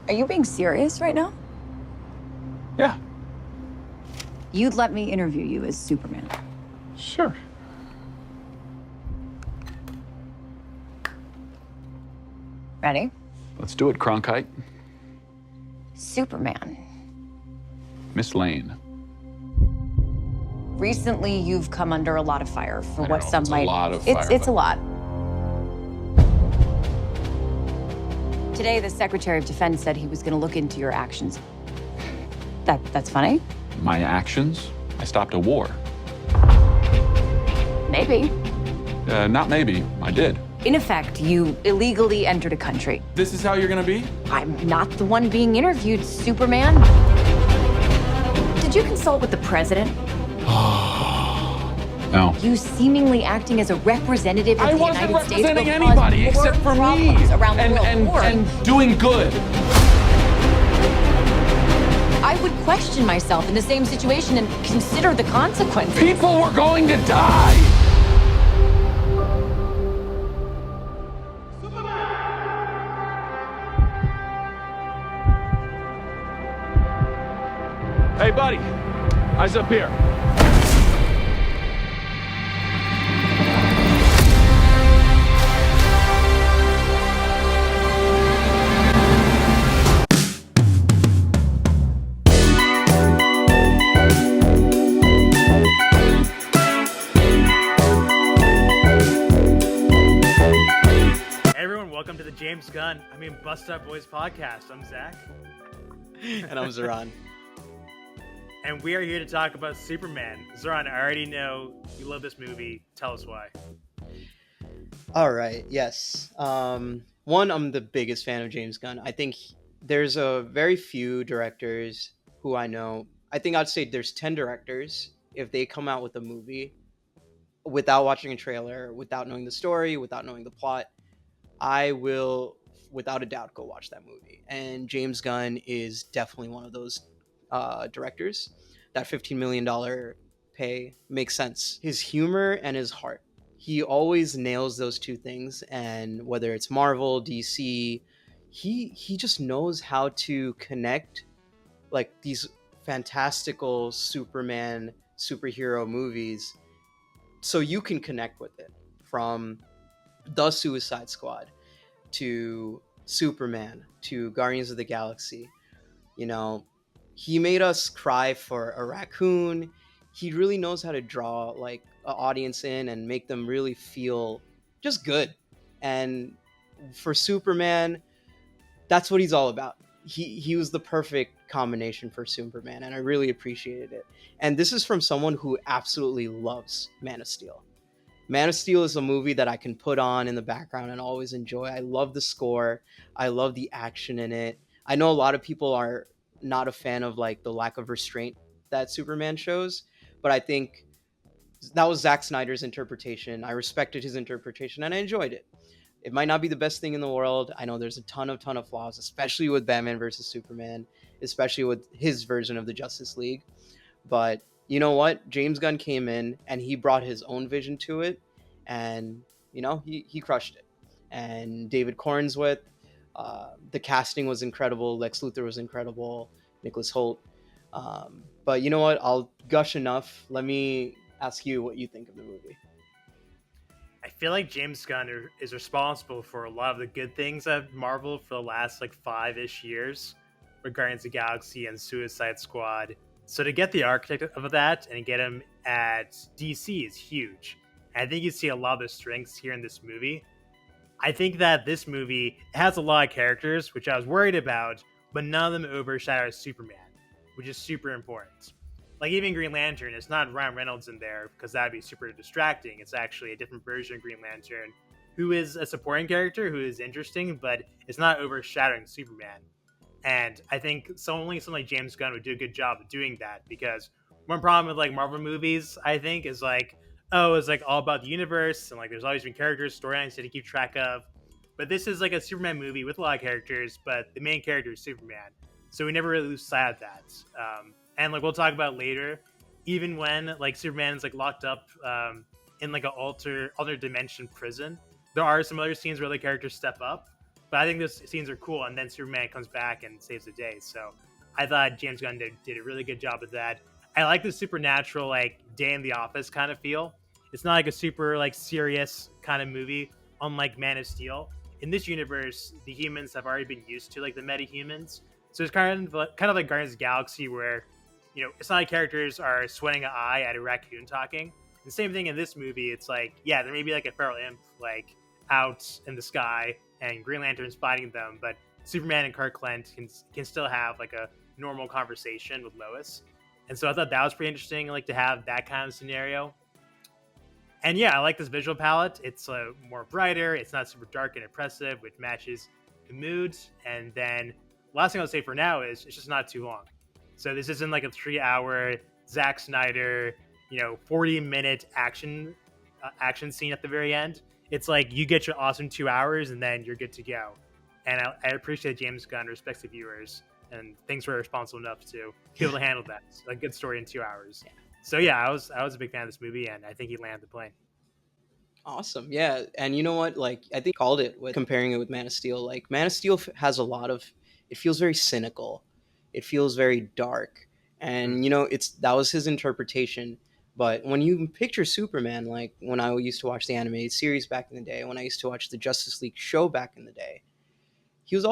Are you being serious right now? Yeah. You'd let me interview you as Superman. Sure. Ready? Let's do it, Cronkite. Superman. Miss Lane. Recently, you've come under a lot of fire for I what know, some it's might... a lot of It's fire, a lot. Today, the Secretary of Defense said he was going to look into your actions. That's funny? My actions? I stopped a war. Maybe. Not maybe. I did. In effect, you illegally entered a country. This is how you're gonna be? I'm not the one being interviewed, Superman. Did you consult with the president? No. You seemingly acting as a representative of the United States will representing cause anybody more except for me. problems around the world. And doing good. I would question myself in the same situation and consider the consequences. People were going to die. Hey, buddy. Eyes up here. Welcome to the James Gunn, Bust Up Boys podcast. I'm Zach. And I'm Zahran. And we are here to talk about Superman. Zahran, I already know you love this movie. Tell us why. All right, yes. One, I'm the biggest fan of James Gunn. I think there's a very few directors who I know. I think I'd say there's 10 directors. If they come out with a movie without watching a trailer, without knowing the story, without knowing the plot, I will, without a doubt, go watch that movie. And James Gunn is definitely one of those directors. That $15 million pay makes sense. His humor and his heart. He always nails those two things. And whether it's Marvel, DC, he just knows how to connect like these fantastical Superman superhero movies so you can connect with it. From The Suicide Squad to Superman to Guardians of the Galaxy. You know, he made us cry for a raccoon. He really knows how to draw like an audience in and make them really feel just good. And for Superman, that's what he's all about. He was the perfect combination for Superman, and I really appreciated it. And this is from someone who absolutely loves Man of Steel. Man of Steel is a movie that I can put on in the background and always enjoy. I love the score. I love the action in it. I know a lot of people are not a fan of like the lack of restraint that Superman shows, but I think that was Zack Snyder's interpretation. I respected his interpretation and I enjoyed it. It might not be the best thing in the world. I know there's a ton of flaws, especially with Batman versus Superman, especially with his version of the Justice League. But you know what? James Gunn came in and he brought his own vision to it. And, you know, he crushed it. And David Cornswith, the casting was incredible. Lex Luthor was incredible. Nicholas Hoult. But you know what? I'll gush enough. Let me ask you what you think of the movie. I feel like James Gunn is responsible for a lot of the good things at Marvel for the last like 5-ish years, with Guardians of the Galaxy and Suicide Squad. So to get the architect of that and get him at DC is huge. And I think you see a lot of the strengths here in this movie. I think that this movie has a lot of characters, which I was worried about, but none of them overshadow Superman, which is super important. Like even Green Lantern, it's not Ryan Reynolds in there because that'd be super distracting. It's actually a different version of Green Lantern, who is a supporting character, who is interesting, but it's not overshadowing Superman. And I think someone like James Gunn would do a good job of doing that, because one problem with like Marvel movies, I think, is like, oh, it's like all about the universe and like there's always been characters, storylines to keep track of. But this is like a Superman movie with a lot of characters, but the main character is Superman. So we never really lose sight of that. And like we'll talk about later, even when like Superman's like locked up in like an alternate dimension prison, there are some other scenes where the characters step up. But I think those scenes are cool, and then Superman comes back and saves the day. So I thought James Gunn did a really good job with that. I like the supernatural, like day in the office kind of feel. It's not like a super like serious kind of movie, unlike Man of Steel. In this universe, the humans have already been used to like the meta-humans, so it's kind of like Guardians of the Galaxy, where it's not like characters are sweating an eye at a raccoon talking. The same thing in this movie. It's like, yeah, there may be like a feral imp like out in the sky and Green Lantern's fighting them, but Superman and Clark Kent can still have like a normal conversation with Lois. And so I thought that was pretty interesting, like to have that kind of scenario. And yeah, I like this visual palette. It's more brighter. It's not super dark and oppressive, which matches the mood. And then last thing I'll say for now is it's just not too long. So this isn't like a 3-hour Zack Snyder, 40-minute action scene at the very end. It's like you get your awesome 2 hours and then you're good to go. And I appreciate James Gunn respects the viewers and things were responsible enough to be able to handle that. It's a good story in 2 hours. So yeah, I was a big fan of this movie, and I think he landed the plane. Awesome. Yeah. And you know what? Like, I think I called it with comparing it with Man of Steel. Like, Man of Steel has a lot of, it feels very cynical. It feels very dark. Mm. And, that was his interpretation. But when you picture Superman, like when I used to watch the animated series back in the day, when I used to watch the Justice League show back in the day, he was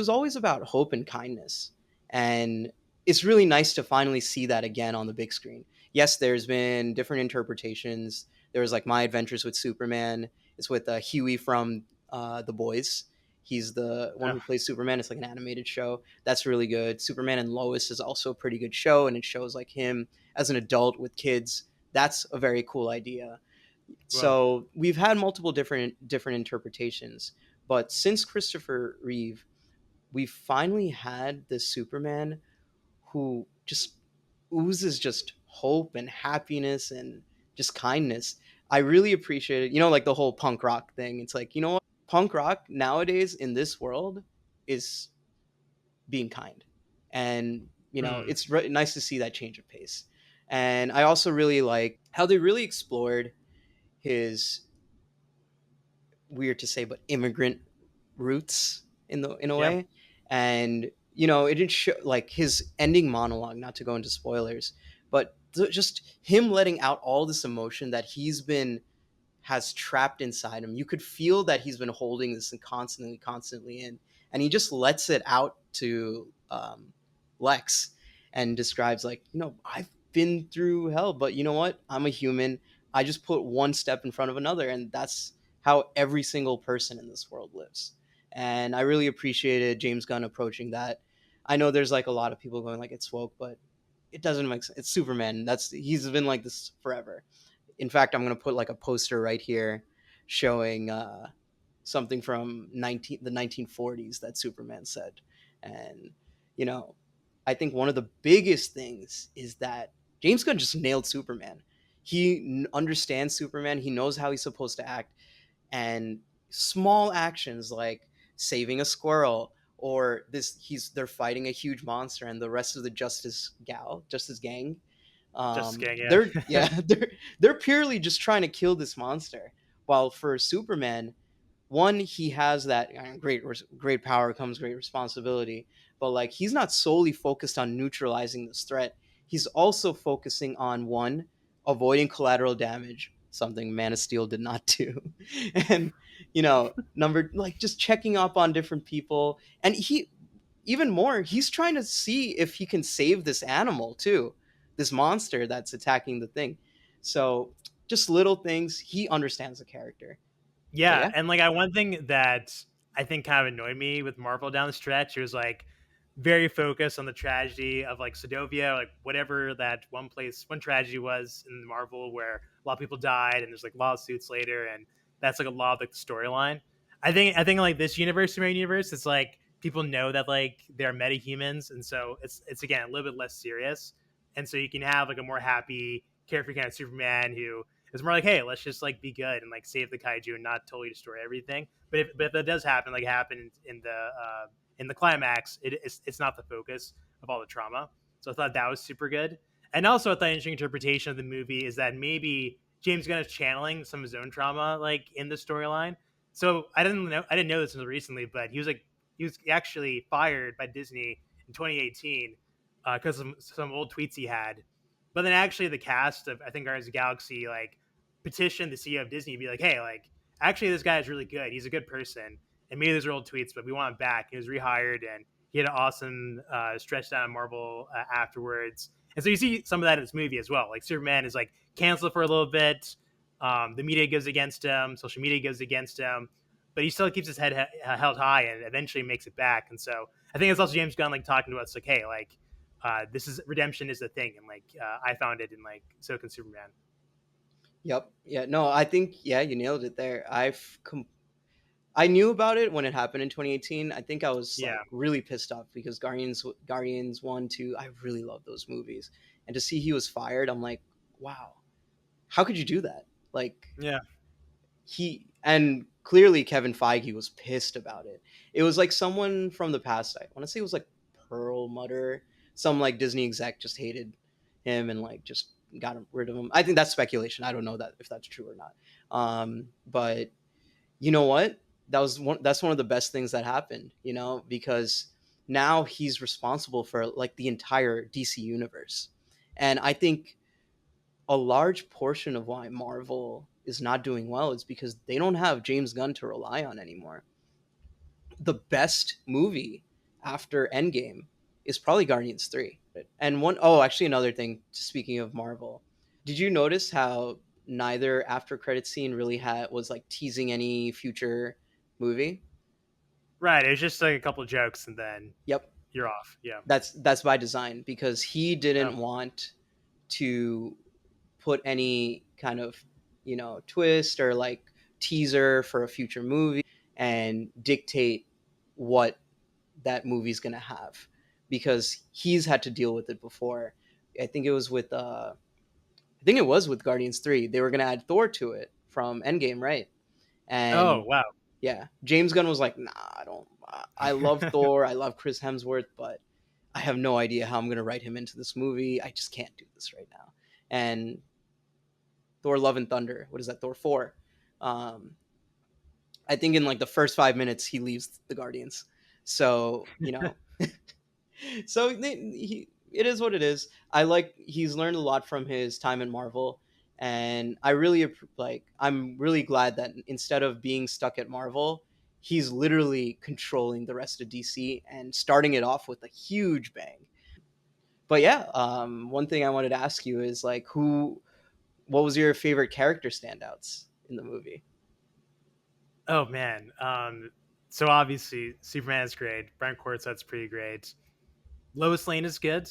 always about hope and kindness. And it's really nice to finally see that again on the big screen. Yes, there's been different interpretations. There was like My Adventures with Superman. It's with Huey from The Boys. He's the one who plays Superman. It's like an animated show. That's really good. Superman and Lois is also a pretty good show, and it shows like him as an adult with kids. That's a very cool idea. Well, So we've had multiple different interpretations, but since Christopher Reeve, we finally had this Superman who just oozes just hope and happiness and just kindness. I really appreciate it. Like the whole punk rock thing. It's like, what? Punk rock nowadays in this world is being kind. And, it's nice to see that change of pace. And I also really like how they really explored his, weird to say, but immigrant roots in a yeah, way. And it didn't show like his ending monologue, not to go into spoilers, but just him letting out all this emotion that has trapped inside him. You could feel that he's been holding this and constantly in, and he just lets it out to Lex, and describes like, I've been through hell, but you know what? I'm a human. I just put one step in front of another, and that's how every single person in this world lives. And I really appreciated James Gunn approaching that. I know there's like a lot of people going like it's woke, but it doesn't make sense. It's Superman. He's been like this forever. In fact, I'm gonna put like a poster right here showing something from the 1940s that Superman said. And you know, I think one of the biggest things is that James Gunn just nailed Superman. He understands Superman. He knows how he's supposed to act, and small actions like saving a squirrel, or they're fighting a huge monster, and the rest of the Justice Gang, just gang, yeah. they're they're purely just trying to kill this monster. While for Superman, one, he has that great power comes great responsibility, but like he's not solely focused on neutralizing this threat. He's also focusing on, one, avoiding collateral damage, something Man of Steel did not do, and number, like, just checking up on different people. And even more, he's trying to see if he can save this animal too, this monster that's attacking the thing. So just little things. He understands the character. But Yeah, yeah. and like one thing that I think kind of annoyed me with Marvel down the stretch, it was like very focused on the tragedy of like Sodovia, like whatever that one tragedy was in Marvel where a lot of people died and there's like lawsuits later, and that's like a lot of like the storyline. I think like this universe, it's like people know that like they're metahumans, and so it's again a little bit less serious, and so you can have like a more happy, carefree kind of Superman who it's more like, hey, let's just like be good and like save the kaiju and not totally destroy everything. But if that does happen, like happened in the climax, it's not the focus of all the trauma. So I thought that was super good. And also, I thought an interesting interpretation of the movie is that maybe James Gunn is channeling some of his own trauma, like in the storyline. So I didn't know this until recently, but he was actually fired by Disney in 2018 because of some old tweets he had. But then actually the cast of I think Guardians of the Galaxy like petitioned the CEO of Disney to be like, hey, like actually this guy is really good. He's a good person, and maybe those are old tweets, but we want him back. He was rehired, and he had an awesome stretch down on Marvel afterwards. And so you see some of that in this movie as well. Like Superman is like canceled for a little bit. The media goes against him. Social media goes against him, but he still keeps his head held high and eventually makes it back. And so I think it's also James Gunn like talking to us like, hey, like this is redemption is the thing, and like I found it in like So Can Superman. Yep. Yeah. No, I think yeah, you nailed it there. I knew about it when it happened in 2018. I think I was Yeah, like really pissed off because Guardians 1, 2, I really love those movies. And to see he was fired, I'm like, wow, how could you do that? Like yeah. he and clearly Kevin Feige was pissed about it. It was like someone from the past. I want to say it was like Pearl Mutter, some like Disney exec just hated him and like just got rid of him. I think that's speculation. I don't know that if that's true or not. But you know what? That's one of the best things that happened. You know, because now he's responsible for like the entire DC universe, and I think a large portion of why Marvel is not doing well is because they don't have James Gunn to rely on anymore. The best movie after Endgame is probably Guardians 3. And actually another thing speaking of Marvel, did you notice how neither after credit scene really had was like teasing any future movie? Right. It was just like a couple of jokes, and then Yep. you're off. Yeah. That's by design because he Oh. didn't want to put any kind of twist or like teaser for a future movie and dictate what that movie's gonna have because he's had to deal with it before. I think it was with Guardians 3. They were gonna add Thor to it from Endgame, right? Oh And wow. yeah, James Gunn was like, "Nah, I don't. I love Thor. I love Chris Hemsworth, but I have no idea how I'm gonna write him into this movie. I just can't do this right now." And Thor: Love and Thunder. What is that? Thor 4. Um, I think in like the first 5 minutes he leaves the Guardians. So so it is what it is. I like he's learned a lot from his time in Marvel, and I'm really glad that instead of being stuck at Marvel, he's literally controlling the rest of DC and starting it off with a huge bang. But yeah, one thing I wanted to ask you is like what was your favorite character standouts in the movie? Oh man. So obviously Superman is great. Brent Quartet's pretty great. Lois Lane is good.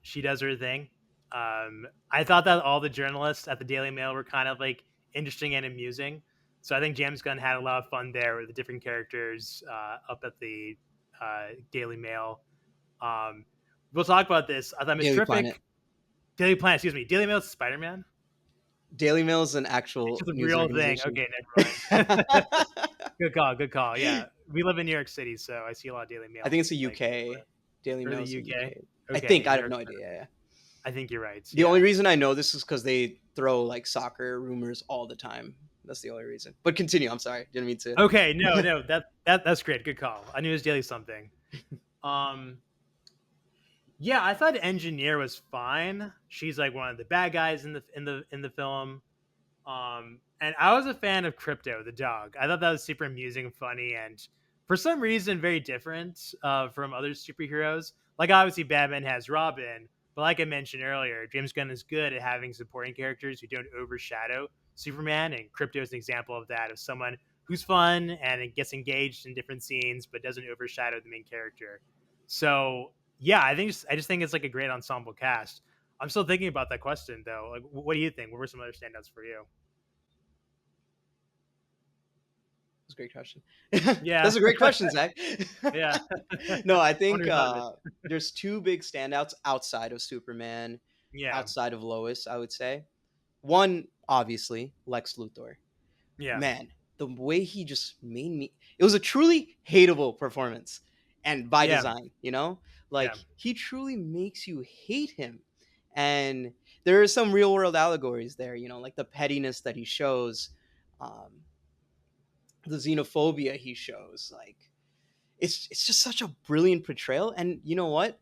She does her thing. I thought that all the journalists at the Daily Mail were kind of like interesting and amusing. So I think James Gunn had a lot of fun there with the different characters up at the Daily Mail. Um, we'll talk about this. I thought it was Daily Planet. terrific. Daily Planet, excuse me. Daily Mail Spider Man. Daily Mail is an It's actual just a news real thing. organization. Okay, never mind. Good call. Good call. Yeah, we live in New York City, so I see a lot of Daily I Mail. think it's a Like, UK. Daily or the Mail is a UK. UK. I Okay, think I have never. no idea. Yeah. I think you're right. The only Yeah. reason I know this is because they throw like soccer rumors all the time. That's the only reason. But continue. I'm sorry. Didn't mean to. Okay. No. No. That's great. Good call. I knew it was Daily something. Um. Yeah, I thought Engineer was fine. She's like one of the bad guys in the film. And I was a fan of Crypto, the dog. I thought that was super amusing and funny, and for some reason, very different from other superheroes. Like, obviously, Batman has Robin, but like I mentioned earlier, James Gunn is good at having supporting characters who don't overshadow Superman, and Crypto is an example of that, of someone who's fun and it gets engaged in different scenes, but doesn't overshadow the main character. So, yeah, I just think it's like a great ensemble cast. I'm still thinking about that question though. Like, what do you think? What were some other standouts for you? That's a great question. Yeah. That's a great question, Zach. Yeah. No, I I think wonder who thought of it. there's two big standouts outside of Superman, Yeah. outside of Lois. I would say one, obviously, Lex Luthor. Yeah. Man, the way he just made me, it was a truly hateable performance, and by Yeah. design, Yeah. like he truly makes you hate him. And there are some real world allegories there, like the pettiness that he shows. um the xenophobia he shows. Like it's just such a brilliant portrayal. And you know what?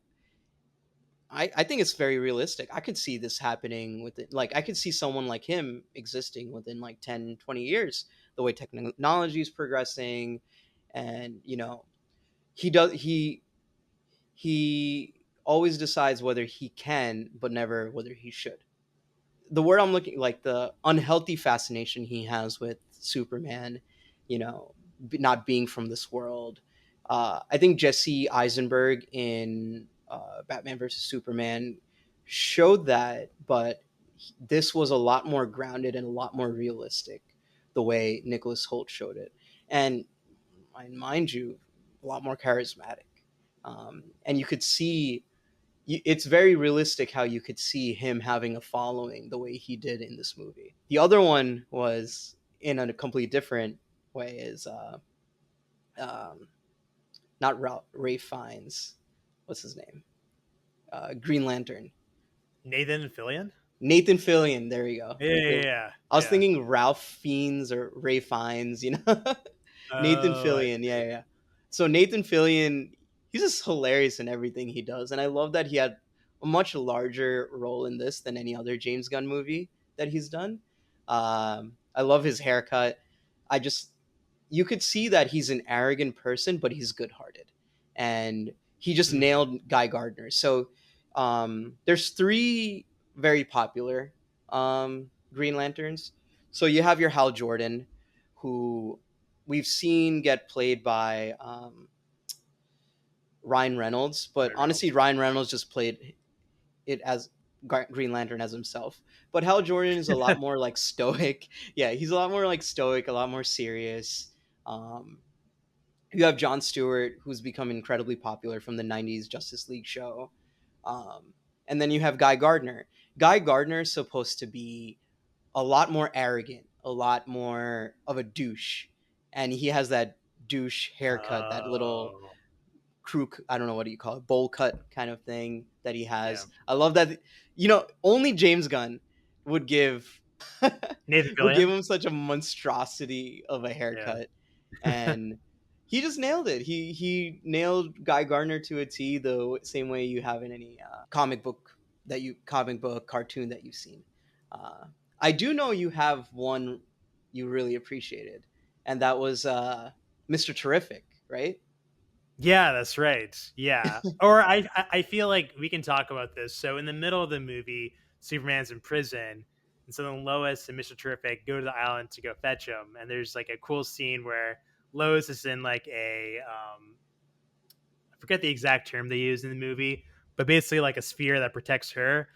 I think it's very realistic. I could see this happening with it. Like I could see someone like him existing within like 10, 20 years, the way technology is progressing. And he does he always decides whether he can, but never whether he should. The word I'm looking, like the unhealthy fascination he has with Superman, not being from this world. I think Jesse Eisenberg in Batman versus Superman showed that, but this was a lot more grounded and a lot more realistic the way Nicholas Holt showed it. And mind you, a lot more charismatic. And you could see it's very realistic how you could see him having a following the way he did in this movie. The other one was in a complete different way is um, not Ray Fiennes. What's his name? Green Lantern. Nathan Fillion. Nathan Fillion. There you go. Yeah, yeah, yeah. I was Yeah. thinking Ralph Fiennes or Ray Fiennes. Nathan Oh, I Fillion. Yeah, see. yeah, yeah. So Nathan Fillion, he's just hilarious in everything he does, and I love that he had a much larger role in this than any other James Gunn movie that he's done. I love his haircut. I just you could see that he's an arrogant person, but he's good-hearted, and he just Mhm. nailed Guy Gardner. So there's three very popular Green Lanterns. So you have your Hal Jordan, who we've seen get played by Ryan Reynolds, but Ryan honestly, Reynolds. Ryan Reynolds just played it as Green Lantern as himself. But Hal Jordan is a lot more like stoic. Yeah, he's a lot more like stoic, a lot more serious. Um, you have Jon Stewart, who's become incredibly popular from the '90s Justice League show, and then you have Guy Gardner. Guy Gardner is supposed to be a lot more arrogant, a lot more of a douche, and he has that douche haircut, that little Oh, crew, I don't know what do you call it, bowl cut kind of thing that he yeah. has. I love that. Only James Gunn would give Nathan would give Fillion. him such a monstrosity of a Yeah. haircut, and he just nailed it. He nailed Guy Gardner to a T, the same way you have in any comic book cartoon that you've seen. Uh, I do know you have one you really appreciated, and that was Mr. Terrific, right? Yeah, that's right. Yeah. Or I feel like we can talk about this. So in the middle of the movie, Superman's in prison, and so then Lois and Mr. Terrific go to the island to go fetch him. And there's like a cool scene where Lois is in like a I forget the exact term they use in the movie, but basically like a sphere that protects her.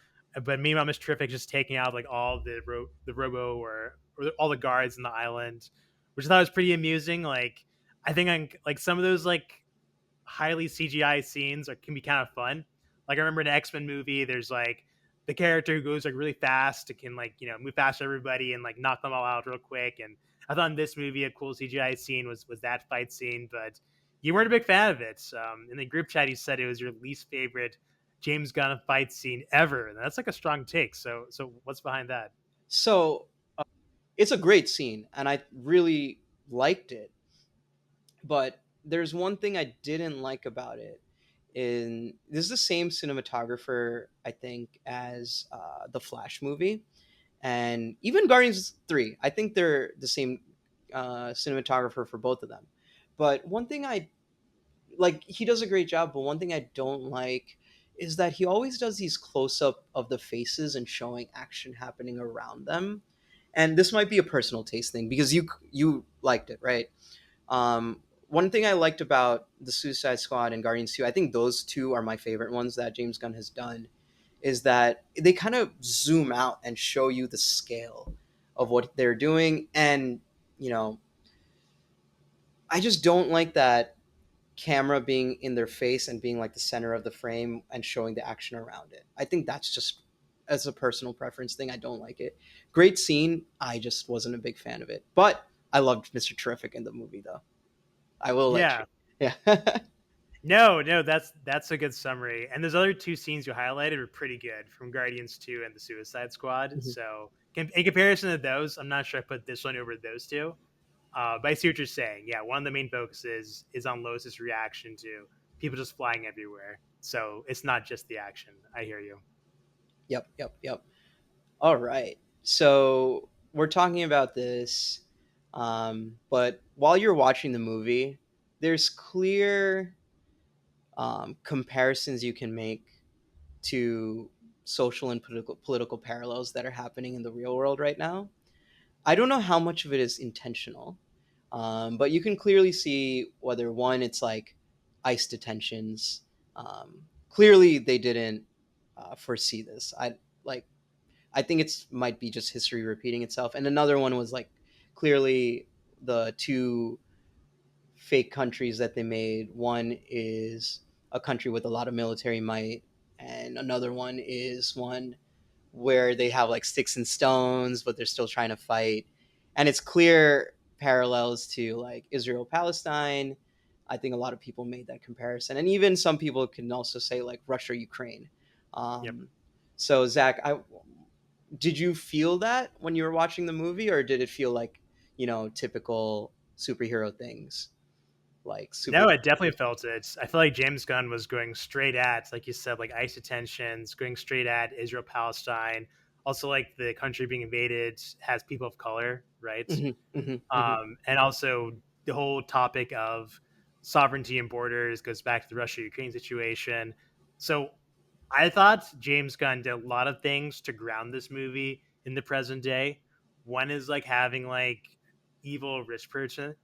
But meanwhile, Mr. Terrific just taking out like all the robo or all the guards in the island, which I thought was pretty amusing. Like I think like some of those like highly CGI scenes can be kind of fun. Like I remember in an X-Men movie, there's like the character who goes like really fast, it can like move past everybody and like knock them all out real quick. And I thought in this movie a cool CGI scene was that fight scene, but you weren't a big fan of it. In the group chat, you said it was your least favorite James Gunn fight scene ever. And that's like a strong take. So what's behind that? So it's a great scene, and I really liked it. But there's one thing I didn't like about it. In this is the same cinematographer, I think, as the Flash movie, and even Guardians 3. I think they're the same cinematographer for both of them. But one thing I like, he does a great job. But one thing I don't like is that he always does these close up of the faces and showing action happening around them. And this might be a personal taste thing because you liked it, right? One thing I liked about the Suicide Squad and Guardians 2, I think those two are my favorite ones that James Gunn has done, is that they kind of zoom out and show you the scale of what they're doing. And, you know, I just don't like that camera being in their face and being like the center of the frame and showing the action around it. I think that's just, as a personal preference thing, I don't like it. Great scene. I just wasn't a big fan of it. But I loved Mr. Terrific in the movie, though. I will let you. Yeah. Yeah. No, that's a good summary. And those other two scenes you highlighted were pretty good from Guardians 2 and the Suicide Squad. Mhm. So in comparison to those, I'm not sure I put this one over those two. But I see what you're saying. Yeah, one of the main focuses is on Lois's reaction to people just flying everywhere. So it's not just the action. I hear you. Yep, yep, yep. All right. So we're talking about this, but while you're watching the movie, there's clear comparisons you can make to social and political parallels that are happening in the real world right now. I don't know how much of it is intentional, but you can clearly see whether one, it's like ICE detentions. Clearly, they didn't foresee this. I think it's might be just history repeating itself. And another one was like clearly the two fake countries that they made. One is a country with a lot of military might, and another one is one where they have like sticks and stones, but they're still trying to fight. And it's clear parallels to like Israel Palestine. I think a lot of people made that comparison, and even some people can also say like Russia Ukraine. Yep. So Zach, did you feel that when you were watching the movie, or did it feel like typical superhero things like super? No, I definitely felt it. I feel like James Gunn was going straight at, like you said, like ICE detentions, going straight at Israel Palestine. Also, like the country being invaded has people of color, right? Hmm, hmm, hmm. And also the whole topic of sovereignty and borders goes back to the Russia Ukraine situation. So I thought James Gunn did a lot of things to ground this movie in the present day. One is like having like evil rich person,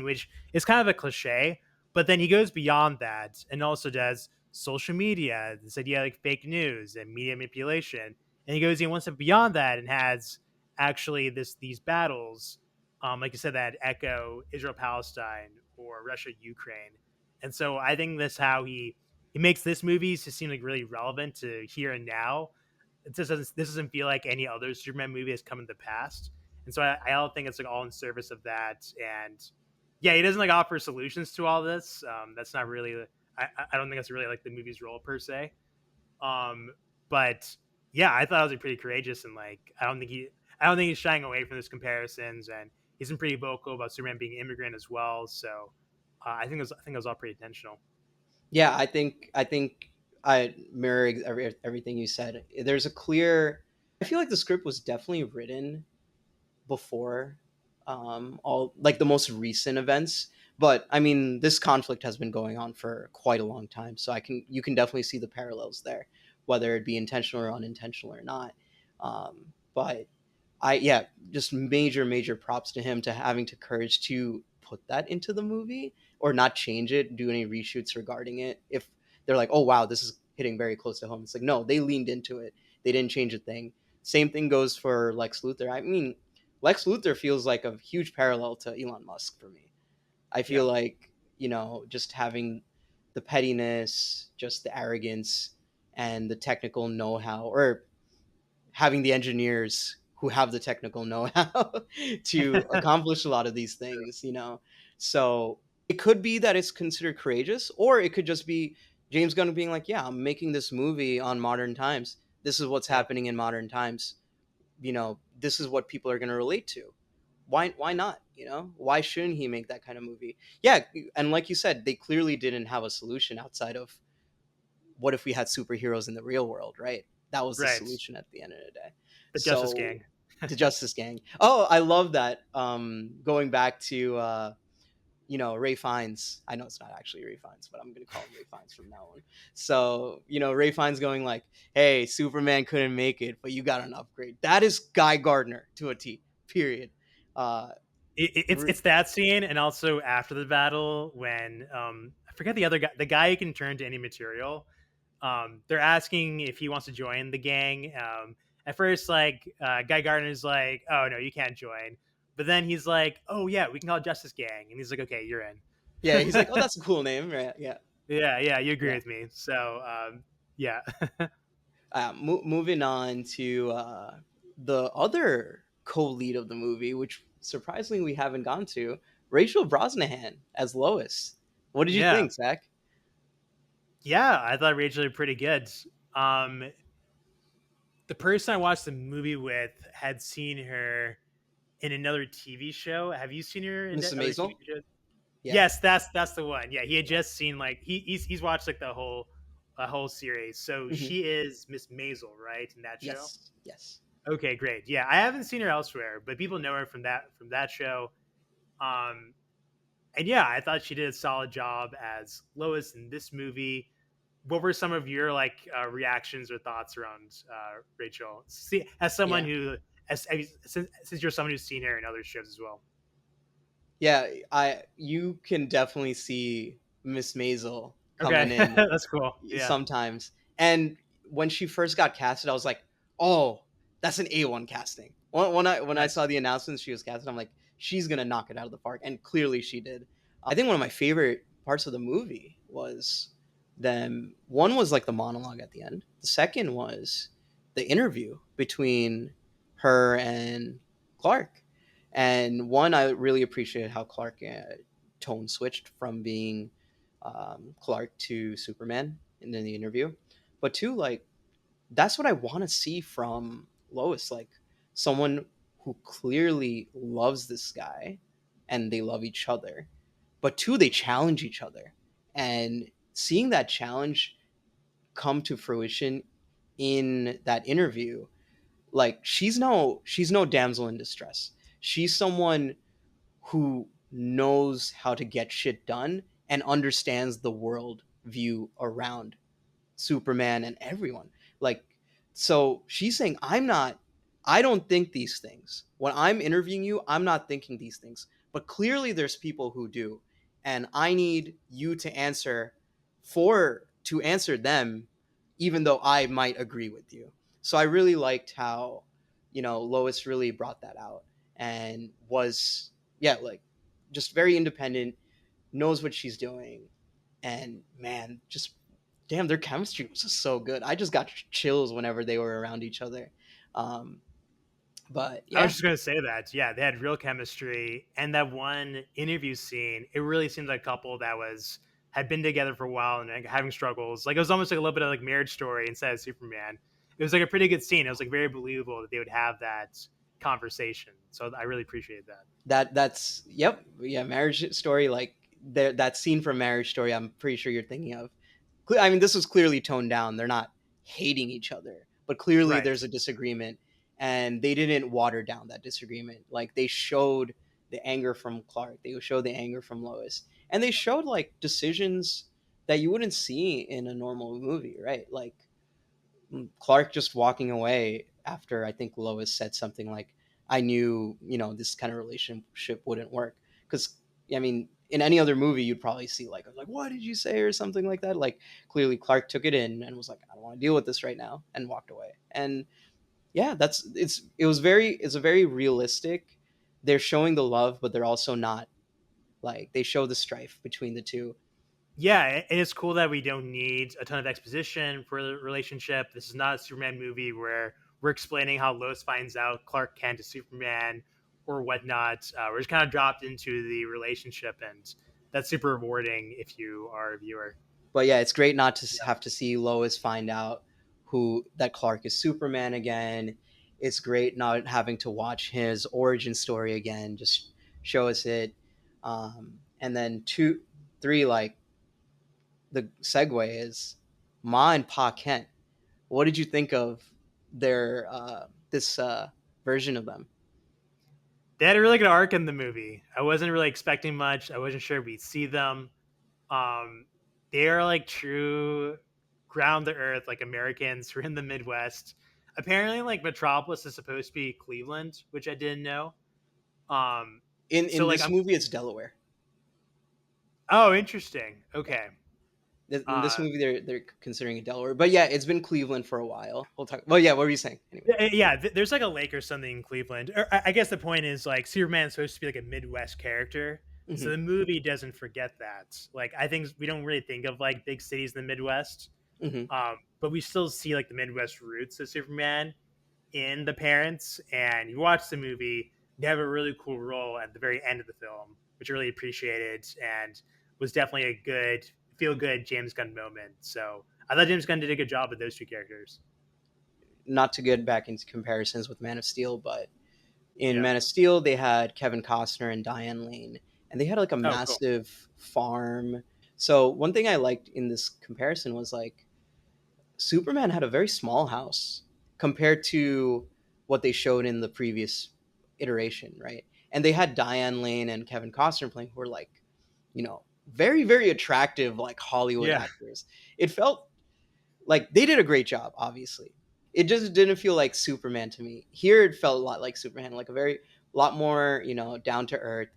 which is kind of a cliche, but then he goes beyond that and also does social media, this idea like fake news and media manipulation. And he goes even one step beyond that and has actually these battles, like you said, that echo Israel Palestine or Russia Ukraine. And so I think that's how he makes this movie to seem like really relevant to here and now. This doesn't feel like any other Superman movie has come in the past, and so I don't think it's like all in service of that. And yeah, he doesn't like offer solutions to all this. That's not really. I don't think that's really like the movie's role per se. Um, but yeah, I thought it was like, pretty courageous, and like I don't think he's shying away from those comparisons, and he's been pretty vocal about Superman being an immigrant as well. So I think it was all pretty intentional. Yeah, I think I mirror everything you said. There's a clear. I feel like the script was definitely written before all like the most recent events. But I mean, this conflict has been going on for quite a long time, so you can definitely see the parallels there, whether it be intentional or unintentional or not. But yeah, just major props to him to having the courage to put that into the movie or not change it, do any reshoots regarding it. If they're like, oh wow, this is hitting very close to home, it's like no, they leaned into it. They didn't change a thing. Same thing goes for Lex Luthor. I mean, Lex Luthor feels like a huge parallel to Elon Musk for me. I Yeah, feel like, just having the pettiness, just the arrogance, and the technical know how, or having the engineers who have the technical know-how to accomplish a lot of these things. So it could be that it's considered courageous, or it could just be James Gunn being like, yeah, I'm making this movie on modern times. This is what's yeah. happening in modern times. This is what people are going to relate to. Why not? Why shouldn't he make that kind of movie? Yeah, and like you said, they clearly didn't have a solution outside of what if we had superheroes in the real world, right? That was the Right. solution at the end of the day. The Justice So Gang. the Justice Gang. Oh, I love that. Going back to Ray Fiennes. I know it's not actually Ray Fiennes, but I'm gonna call him Ray Fiennes from now on. So Ray Fiennes going like, "Hey, Superman couldn't make it, but you got an upgrade." That is Guy Gardner to a T. Period. Uh, It's that scene, and also after the battle when I forget the other guy, the guy who can turn to any material. They're asking if he wants to join the gang. At first, like Guy Gardner's like, "Oh no, you can't join," but then he's like, "Oh yeah, we can call it Justice Gang," and he's like, "Okay, you're in." yeah, he's like, "Oh, that's a cool name." Right? Yeah, Yeah, yeah, you agree yeah. with me. So yeah, Moving on to the other co-lead of the movie, which surprisingly we haven't gone to, Rachel Brosnahan as Lois. What did you yeah, think, Zach? yeah. I thought Rachel did pretty good. Um, the person I watched the movie with had seen her in another TV show. Have you seen her in Mrs. other TV Maisel? shows? Yeah. Yes, that's the one. Yeah, he had just seen like he's watched like the whole series. So Hmm. she is Miss Maisel, right, in that show? Yes. Yes. Okay, great. Yeah, I haven't seen her elsewhere, but people know her from that show. Um, and yeah, I thought she did a solid job as Lois in this movie. What were some of your reactions or thoughts around Rachel? See, as someone Yeah. who, since you're someone who's seen her in other shows as well. Yeah. I you can definitely see Miss Maisel coming Okay, in that's cool. Yeah, sometimes. And when she first got casted, I was like, "Oh, that's an A1 casting." When I saw nice. the announcement she was casted, I'm like, "She's gonna knock it out of the park," and clearly she did. I think one of my favorite parts of the movie was them. One was like the monologue at the end. The second was the interview between her and Clark. And one, I really appreciated how Clark tone switched from being Clark to Superman in the interview. But two, like that's what I want to see from Lois, like someone who clearly loves this guy and they love each other. But two, they challenge each other. And seeing that challenge come to fruition in that interview, like she's no damsel in distress. She's someone who knows how to get shit done and understands the world view around Superman and everyone. Like, so she's saying, I don't think these things. When I'm interviewing you, I'm not thinking these things. But clearly there's people who do. And I need you to answer them, even though I might agree with you. So I really liked how, Lois really brought that out and was, yeah, like just very independent, knows what she's doing, and man, just damn, their chemistry was just so good. I just got chills whenever they were around each other. Um, but I was yeah, just gonna say that. Yeah, they had real chemistry, and that one interview scene, it really seemed like a couple that had been together for a while and like, having struggles. Like it was almost like a little bit of like Marriage Story instead of Superman. It was like a pretty good scene. It was like very believable that they would have that conversation. So I really appreciate that. that's yep, yeah, Marriage Story. Like that scene from Marriage Story, I'm pretty sure you're thinking of. I mean, this was clearly toned down. They're not hating each other, but clearly Right. there's a disagreement, and they didn't water down that disagreement. Like they showed the anger from Clark, they showed the anger from Lois, and they showed like decisions that you wouldn't see in a normal movie, right? Like Clark just walking away after I think Lois said something like, "I knew, this kind of relationship wouldn't work." Because I mean, in any other movie, you'd probably see like, "What did you say?" or something like that. Like clearly, Clark took it in and was like, "I don't want to deal with this right now," and walked away. And yeah, it's a very realistic. They're showing the love, but they're also not like they show the strife between the two. Yeah, and it's cool that we don't need a ton of exposition for the relationship. This is not a Superman movie where we're explaining how Lois finds out Clark Kent is Superman or whatnot. We're just kind of dropped into the relationship, and that's super rewarding if you are a viewer. But yeah, it's great not to Yeah. have to see Lois find out who that Clark is Superman again. It's great not having to watch his origin story again. Just show us it, and then two, three. Like the segue is Ma and Pa Kent. What did you think of their this version of them? They had a really good arc in the movie. I wasn't really expecting much. I wasn't sure we'd see them. Um, they are like true ground the earth, like Americans who are in the Midwest. Apparently, like Metropolis is supposed to be Cleveland, which I didn't know. Um, In so like this I'm movie, it's Delaware. oh, interesting. Yeah, Okay. in this Uh, movie, they're considering it Delaware, but yeah, it's been Cleveland for a while. We'll talk. Well, yeah, what were you saying? Anyway. yeah, there's like a lake or something in Cleveland. Or I guess the point is like Superman's supposed to be like a Midwest character, so Hmm. the movie doesn't forget that. Like I think we don't really think of like big cities in the Midwest, Hmm. but we still see like the Midwest roots of Superman in the parents. And you watch the movie, they have a really cool role at the very end of the film, which I really appreciated and was definitely a good feel good James Gunn moment. So I thought James Gunn did a good job with those two characters. Not to get back into comparisons with Man of Steel, but In Yeah. Man of Steel, they had Kevin Costner and Diane Lane, and they had like a Oh, cool. massive farm. So one thing I liked in this comparison was like Superman had a very small house compared to what they showed in the previous iteration, right? And they had Diane Lane and Kevin Costner playing who were like, very, very attractive, like Hollywood Yeah. actors. It felt like they did a great job, obviously. It just didn't feel like Superman to me. Here it felt a lot like Superman, like a very lot more, down to earth.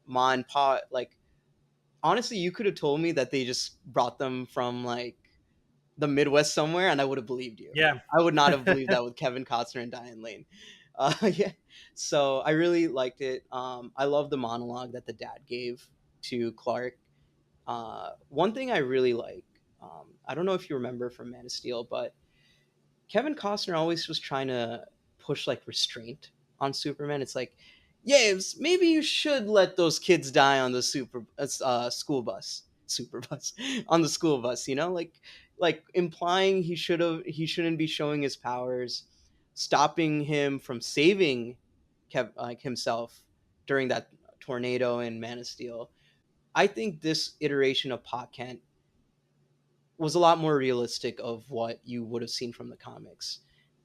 Ma and Pa, like honestly, you could have told me that they just brought them from like the Midwest somewhere, and I would have believed you. Yeah. I would not have believed that with Kevin Costner and Diane Lane. Yeah, so I really liked it. I love the monologue that the dad gave to Clark. One thing I really like, I don't know if you remember from Man of Steel, but Kevin Costner always was trying to push like restraint on Superman. It's like, Yaves, maybe you should let those kids die on the school bus, super bus, on the school bus. Like implying he shouldn't be showing his powers, stopping him from saving like himself during that tornado in Man of Steel. I think this iteration of Pa Kent was a lot more realistic of what you would have seen from the comics.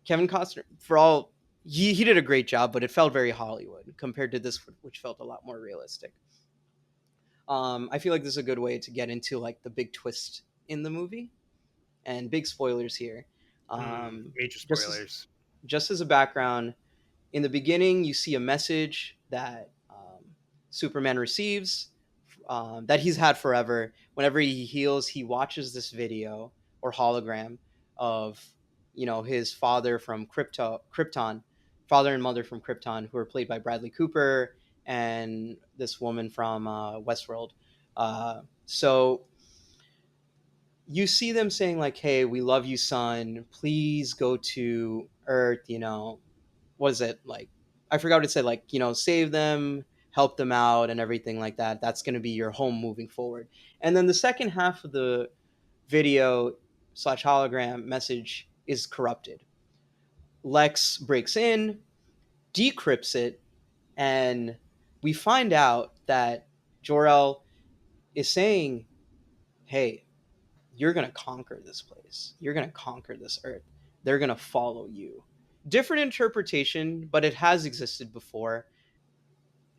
Kevin Costner, for all he did a great job, but it felt very Hollywood compared to this, which felt a lot more realistic. I feel like this is a good way to get into like the big twist in the movie and big spoilers here. Major Just as spoilers. just as a background, in the beginning, you see a message that Superman receives that he's had forever. Whenever he heals, he watches this video or hologram of his father from Krypton, father and mother from Krypton, who are played by Bradley Cooper and this woman from Westworld. So you see them saying like, "Hey, we love you, son. Please go to Earth." What is it like? I forgot what it said. Like, save them, help them out, and everything like that. That's going to be your home moving forward. And then the second half of the video slash hologram message is corrupted. Lex breaks in, decrypts it, and we find out that Jor-El is saying, "Hey, you're going to conquer this place. You're going to conquer this earth. They're going to follow you." Different interpretation, but it has existed before.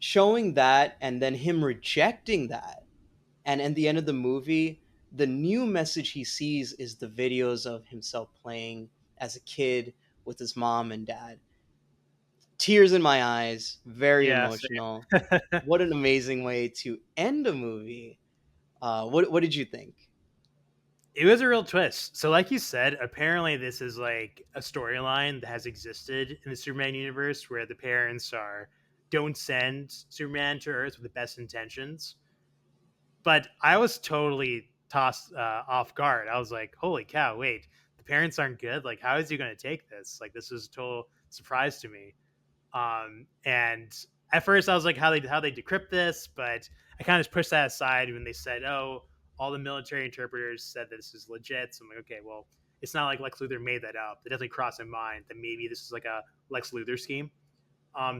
Showing that and then him rejecting that. And at the end of the movie, the new message he sees is the videos of himself playing as a kid with his mom and dad. Tears in my eyes, very Yeah. emotional. Same. What an amazing way to end a movie. What did you think? It was a real twist. So, like you said, apparently this is like a storyline that has existed in the Superman universe where the parents are don't send Superman to Earth with the best intentions. But I was totally tossed off guard. I was like, "Holy cow! Wait, the parents aren't good. Like, how is he going to take this? Like, this is a total surprise to me." And at first I was like, how they decrypt this, but I kind of pushed that aside when they said, oh, all the military interpreters said that this is legit. So I'm like, okay, well, it's not like Lex Luthor made that up. It definitely crossed my mind that maybe this is like a Lex Luthor scheme.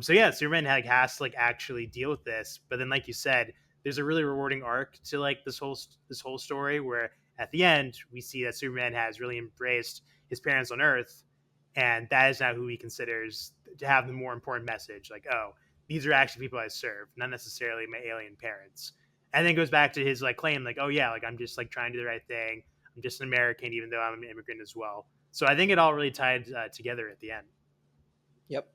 So yeah, Superman has to like actually deal with this, but then like you said, there's a really rewarding arc to like this whole story where at the end we see that Superman has really embraced his parents on Earth, and that is now who he considers to have the more important message. Like, oh, these are actually people I serve, not necessarily my alien parents. And then it goes back to his like claim, like, oh yeah, like I'm just like trying to do the right thing. I'm just an American, even though I'm an immigrant as well. So I think it all really tied together at the end. Yep.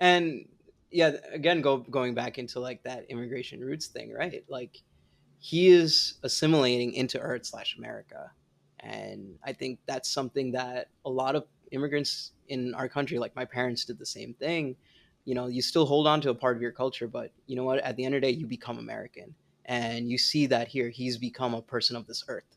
And yeah, again, going back into like that immigration roots thing, right? Like he is assimilating into Earth slash America. And I think that's something that a lot of immigrants in our country, like my parents, did the same thing. You still hold on to a part of your culture, but you know what? At the end of the day, you become American. And you see that here, he's become a person of this earth.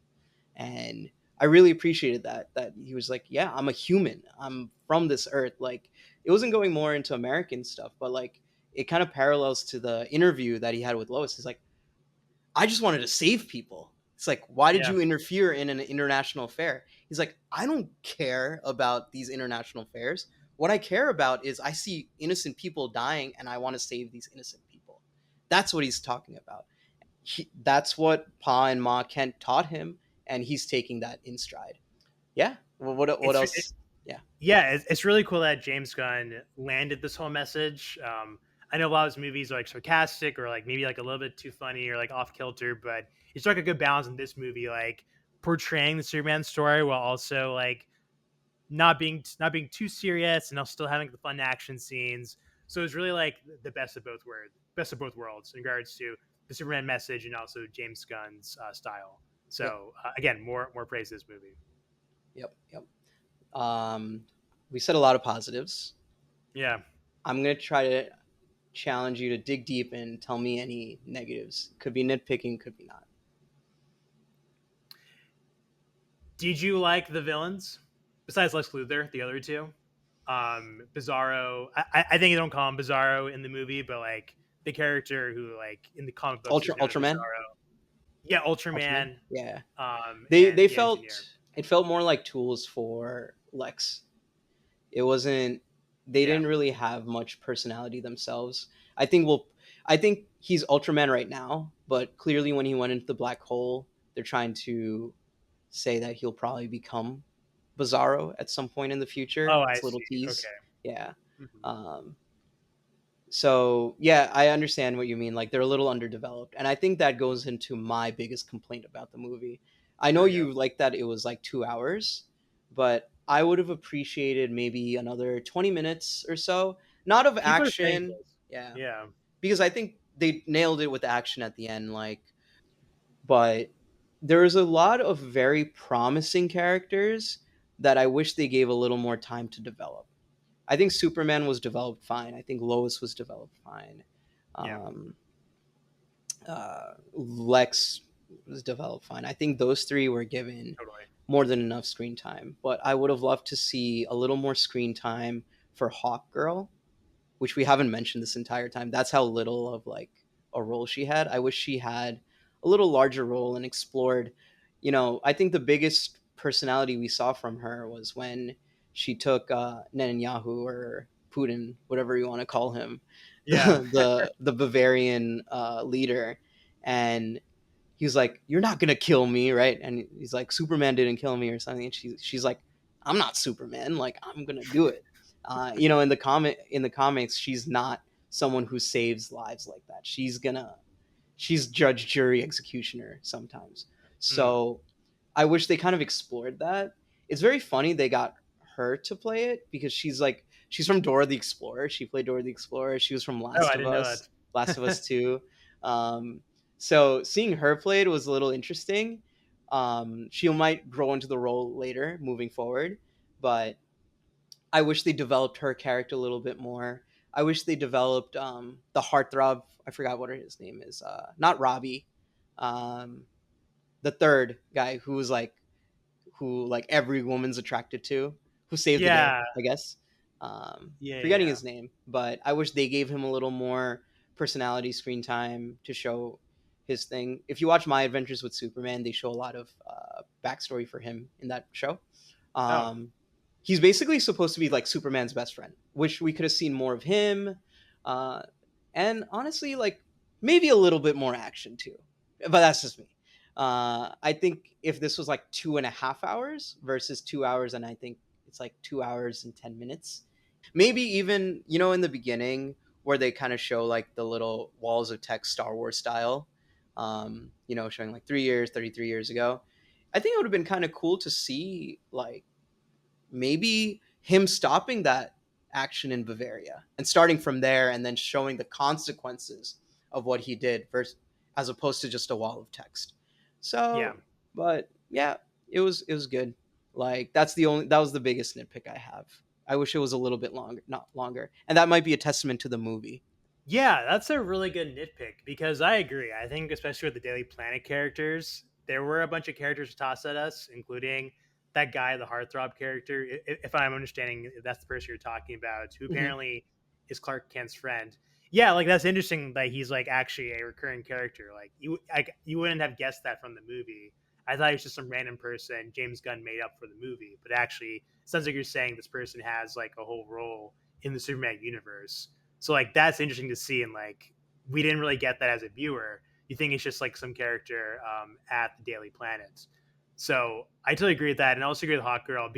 And I really appreciated that he was like, yeah, I'm a human. I'm from this earth. Like it wasn't going more into American stuff, but like it kind of parallels to the interview that he had with Lois. He's like, I just wanted to save people. It's like, why did Yeah. you interfere in an international affair? He's like, I don't care about these international affairs. What I care about is I see innocent people dying and I want to save these innocent people. That's what he's talking about. That's what Pa and Ma Kent taught him, and he's taking that in stride. Yeah. Well, what It's else? Yeah. yeah, it's really cool that James Gunn landed this whole message. I know a lot of his movies are like sarcastic or like maybe like a little bit too funny or like off kilter, but he struck a good balance in this movie, like portraying the Superman story while also like not being too serious and still having the fun action scenes. So it's really like the best of both worlds in regards to the Superman message and also James Gunn's style. Yep. So again, more praise to this movie. Yep. Yep. We said a lot of positives. Yeah. I'm gonna try to challenge you to dig deep and tell me any negatives. Could be nitpicking, could be not. Did you like the villains besides Lex Luthor? The other two, Bizarro. I think they don't call him Bizarro in the movie, but like the character who like in the comic books is known as Ultraman. Bizarro. Yeah, Ultraman. Ultraman. Yeah. They And the felt engineer. it felt more like tools for Lex. It wasn't. They Yeah. didn't really have much personality themselves. I think we'll. I think he's Ultraman right now, but clearly when he went into the black hole, they're trying to say that he'll probably become Bizarro at some point in the future. Oh, I It's a little see. tease. Okay. Yeah. Mhm. Um, so yeah, I understand what you mean. Like they're a little underdeveloped, and I think that goes into my biggest complaint about the movie. I know There we go. you like that it was like 2 hours, but I would have appreciated maybe another 20 minutes or so, not of People are saying action. this. Yeah, Yeah. because I think they nailed it with the action at the end. Like, but there's a lot of very promising characters that I wish they gave a little more time to develop. I think Superman was developed fine. I think Lois was developed fine. Yeah. Um, Lex was developed fine. I think those three were given Totally. more than enough screen time. But I would have loved to see a little more screen time for Hawk Girl, which we haven't mentioned this entire time. That's how little of like a role she had. I wish she had a little larger role and explored. I think the biggest personality we saw from her was when she took Netanyahu or Putin, whatever you want to call him, Yeah. the Bavarian leader, and he was like, "You're not gonna kill me, right?" And he's like, "Superman didn't kill me or something." And she's like, "I'm not Superman. Like I'm gonna do it." In the comics, she's not someone who saves lives like that. She's judge, jury, executioner sometimes. Mm. So I wish they kind of explored that. It's very funny they got her to play it because she's from Dora the Explorer. She played Dora the Explorer. She was from Oh, I didn't know Last of Us that. 2. So seeing her played was a little interesting. She might grow into the role later moving forward, but I wish they developed her character a little bit more. I wish they developed the heartthrob. I forgot what his name is. Not Robbie. Um, the third guy who every woman's attracted to, who saved the day, Yeah. I guess. Yeah. Forgetting Yeah. his name, but I wish they gave him a little more personality, screen time to show his thing. If you watch My Adventures with Superman, they show a lot of backstory for him in that show. Oh. Um, he's basically supposed to be like Superman's best friend, which we could have seen more of him. Uh, and honestly, like maybe a little bit more action too. But that's just me. I think if this was like 2.5 hours versus 2 hours, and I think it's like 2 hours and 10 minutes, maybe even in the beginning where they kind of show like the little walls of text Star Wars style, showing like 3 years, 33 years ago. I think it would have been kind of cool to see like maybe him stopping that action in Bavaria and starting from there and then showing the consequences of what he did versus as opposed to just a wall of text. Yeah. So, but yeah, it was good. Like that was the biggest nitpick I have. I wish it was a little bit longer, not longer. And that might be a testament to the movie. Yeah, that's a really good nitpick because I agree. I think especially with the Daily Planet characters, there were a bunch of characters tossed at us, including that guy, the heartthrob character. If I'm understanding, if that's the person you're talking about, who Hmm. apparently is Clark Kent's friend. Yeah, like that's interesting that he's like actually a recurring character. Like you wouldn't have guessed that from the movie. I thought he was just some random person James Gunn made up for the movie, but actually, it sounds like you're saying this person has like a whole role in the Superman universe. So like that's interesting to see, and like we didn't really get that as a viewer. You think it's just like some character at the Daily Planet. So I totally agree with that, and I also agree with Hawk Girl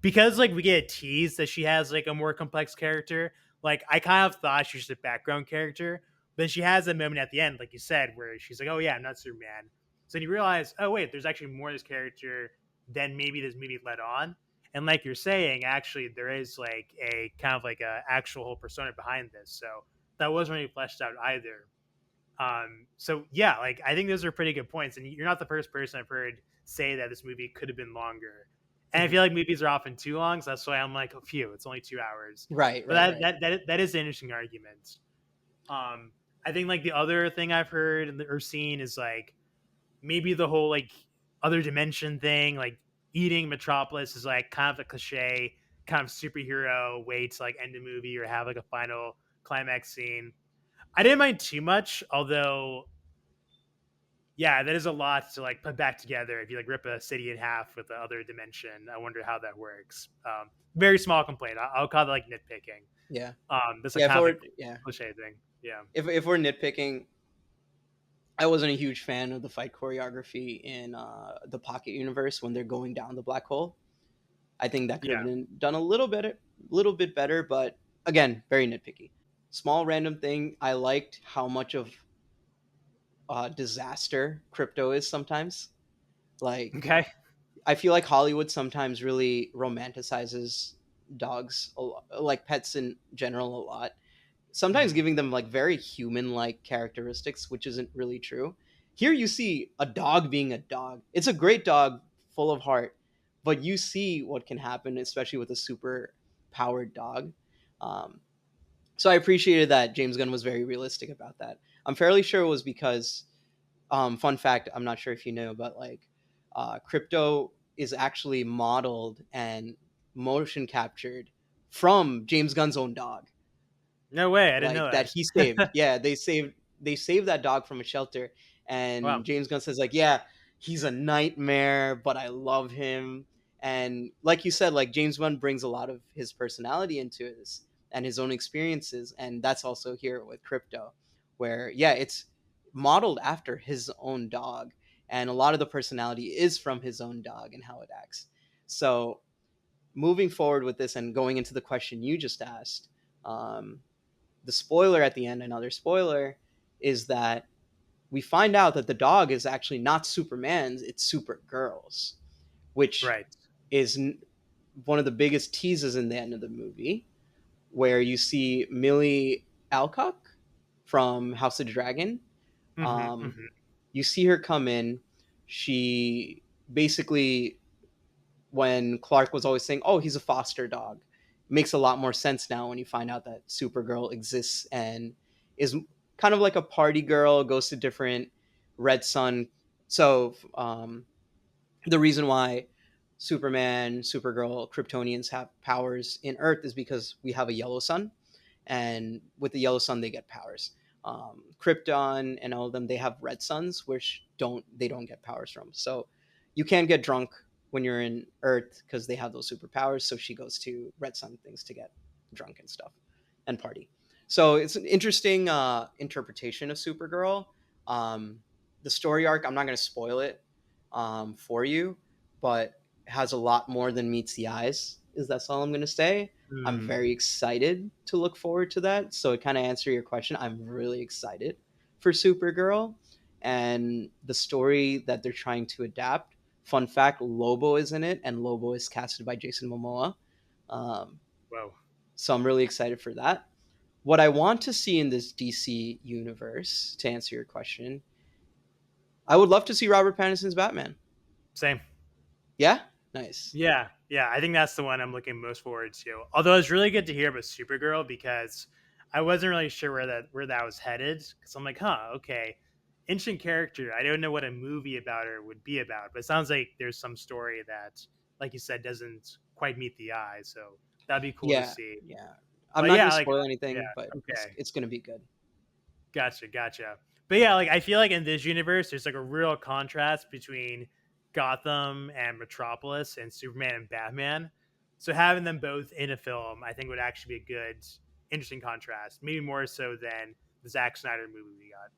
because like we get a tease that she has like a more complex character. Like I kind of thought she was just a background character, but then she has a moment at the end, like you said, where she's like, "Oh yeah, I'm not Superman." So then you realize, oh wait, there's actually more to this character than maybe this movie led on. And like you're saying, actually, there is like a kind of like a actual whole persona behind this. So that wasn't really fleshed out either. So yeah, like I think those are pretty good points. And you're not the first person I've heard say that this movie could have been longer. And I Mhm. feel like movies are often too long, so that's why I'm like, oh, phew, it's only 2 hours. Right, But right, right. that is an interesting argument. I think like the other thing I've heard or seen is like maybe the whole like other dimension thing, like eating Metropolis is like kind of a cliche, kind of superhero way to like end a movie or have like a final climax scene. I didn't mind too much, although yeah, that is a lot to like put back together. If you like rip a city in half with the other dimension, I wonder how that works. Very small complaint. I'll call it like nitpicking. Yeah. That's a Yeah, if kind of we're like yeah. cliche thing. Yeah. If we're nitpicking, I wasn't a huge fan of the fight choreography in the Pocket universe when they're going down the black hole. I think that could have Yeah. been done little bit better, but again, very nitpicky. Small random thing. I liked how much of disaster crypto is sometimes. Like, Okay. I feel like Hollywood sometimes really romanticizes dogs, like pets in general, a lot. Sometimes Mhm. giving them like very human like characteristics, which isn't really true. Here you see a dog being a dog. It's a great dog, full of heart, but you see what can happen, especially with a super powered dog. Um, so I appreciated that James Gunn was very realistic about that. I'm fairly sure it was because, fun fact, I'm not sure if you know, but like, crypto is actually modeled and motion captured from James Gunn's own dog, No way. I didn't like know that he saved. that. Yeah, they saved that dog from a shelter, Wow. and James Gunn says like, yeah, he's a nightmare, but I love him. And like you said, like James Gunn brings a lot of his personality into this and his own experiences, and that's also here with crypto, where yeah, it's modeled after his own dog, and a lot of the personality is from his own dog and how it acts. So moving forward with this and going into the question you just asked, um, the spoiler at the end, another spoiler, is that we find out that the dog is actually not Superman's, it's Supergirl's, which Right. is one of the biggest teases in the end of the movie, where you see Millie Alcock from House of Dragon. Hmm. Um, Hmm. you see her come in. She basically, when Clark was always saying, "Oh, he's a foster dog," makes a lot more sense now when you find out that Supergirl exists and is kind of like a party girl, goes to different Red Sun. So the reason why Superman, Supergirl, Kryptonians have powers in Earth is because we have a yellow sun, and with the yellow sun they get powers. Krypton and all of them, they have red suns, which don't get powers from. So you can't get drunk when you're in Earth because they have those superpowers. So she goes to red sun things to get drunk and stuff and party. So it's an interesting interpretation of Supergirl. The story arc, I'm not going to spoil it for you, but has a lot more than meets the eyes. Is that's all I'm going to say. I'm very excited to look forward to that. So to kind of answer your question, I'm really excited for Supergirl and the story that they're trying to adapt. Fun fact: Lobo is in it, and Lobo is casted by Jason Momoa. Um, Whoa. so I'm really excited for that. What I want to see in this DC universe, to answer your question, I would love to see Robert Pattinson's Batman. Same. Yeah, nice. Yeah, yeah. I think that's the one I'm looking most forward to. Although it's really good to hear about Supergirl because I wasn't really sure where that was headed. Because I'm like, huh, okay, interesting character. I don't know what a movie about her would be about, but it sounds like there's some story that, like you said, doesn't quite meet the eye. So that'd be cool to Yeah, see. yeah. I'm But not yeah, gonna like spoil yeah, anything, but it's okay. it's gonna be good. Gotcha, gotcha. But yeah, like I feel like in this universe, there's like a real contrast between Gotham and Metropolis and Superman and Batman. So having them both in a film, I think would actually be a good, interesting contrast. Maybe more so than the Zack Snyder movie we got.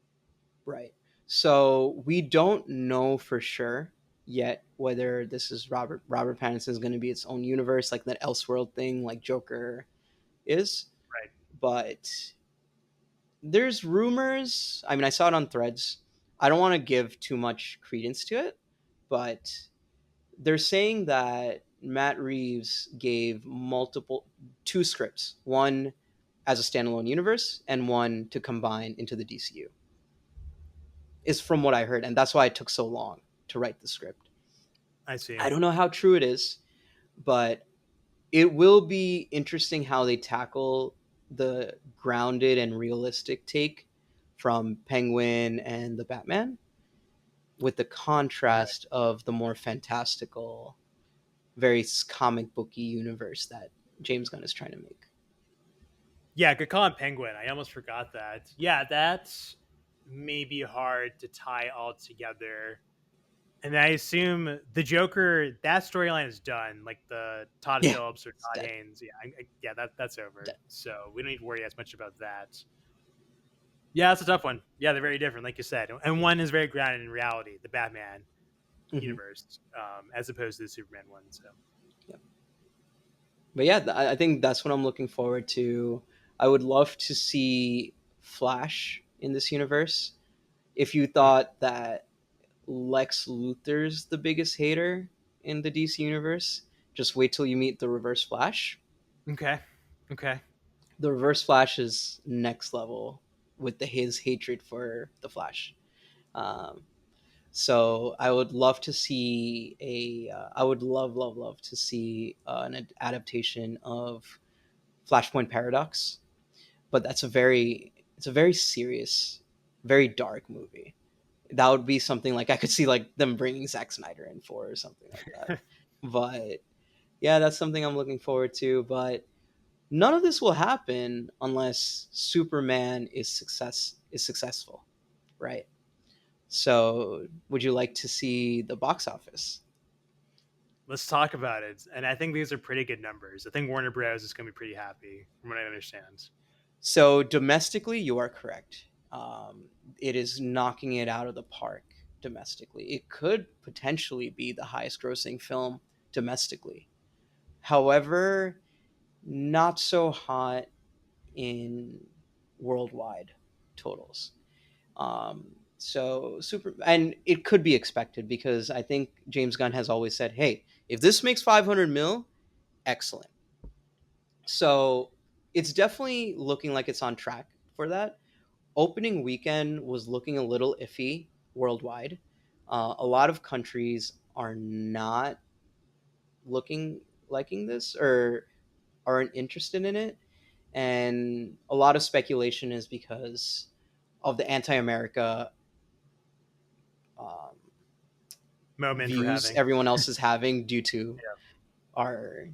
Right. So we don't know for sure yet whether this is Robert Pattinson is going to be its own universe, like that Elseworld thing, like Joker is. Right. But there's rumors. I mean, I saw it on Threads. I don't want to give too much credence to it, but they're saying that Matt Reeves gave two scripts, one as a standalone universe and one to combine into the DCU. Is from what I heard, and that's why it took so long to write the script. I see. I don't know how true it is, but it will be interesting how they tackle the grounded and realistic take from Penguin and the Batman with the contrast of the more fantastical, very comic booky universe that James Gunn is trying to make. Yeah, good call on Penguin. I almost forgot that. Yeah, that's maybe hard to tie all together. And I assume the Joker, that storyline is done. Like the Todd Yeah, Phillips or it's Todd dead. Haynes. Yeah, yeah, that's over. Dead. So we don't need to worry as much about that. Yeah, that's a tough one. Yeah, they're very different, like you said. And one is very grounded in reality, the Batman Mm-hmm. universe, as opposed to the Superman one. So Yeah. But yeah, I think that's what I'm looking forward to. I would love to see Flash in this universe. If you thought that Lex Luthor's the biggest hater in the DC universe, just wait till you meet the Reverse Flash. okay, okay, The Reverse Flash is next level with his hatred for the Flash. Um, so I would love to see I would love to see an adaptation of Flashpoint Paradox, but it's a very serious, very dark movie. That would be something like I could see like them bringing Zack Snyder in for or something like that. But yeah, that's something I'm looking forward to. But none of this will happen unless Superman is successful, right? So, would you like to see the box office? let's talk about it. And I think these are pretty good numbers. I think Warner Bros. Is going to be pretty happy, from what I understand. So, domestically, you are correct. It is knocking it out of the park domestically. It could potentially be the highest grossing film domestically. However, not so hot in worldwide totals. So super, and it could be expected because I think James Gunn has always said, "Hey, if this makes 500 mil, excellent." So it's definitely looking like it's on track for that. Opening weekend was looking a little iffy worldwide. A lot of countries are not looking liking this or aren't interested in it, and a lot of speculation is because of the anti-America um, Moment we're views having. everyone else is having due to Yeah. our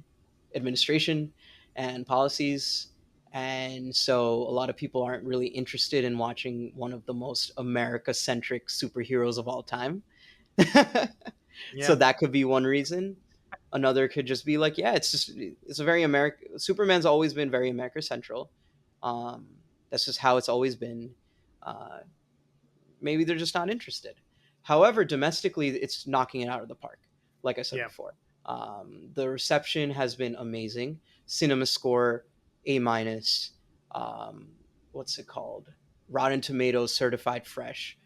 administration and policies. And so a lot of people aren't really interested in watching one of the most America centric superheroes of all time. So Yeah. that could be one reason. Another could just be like, yeah, it's a very America. Superman's always been very America central. That's just how it's always been. Uh, Maybe they're just not interested. However, domestically, it's knocking it out of the park. Like I said Yeah. before, the reception has been amazing. Cinema score A minus. What's it called? Rotten Tomatoes certified fresh.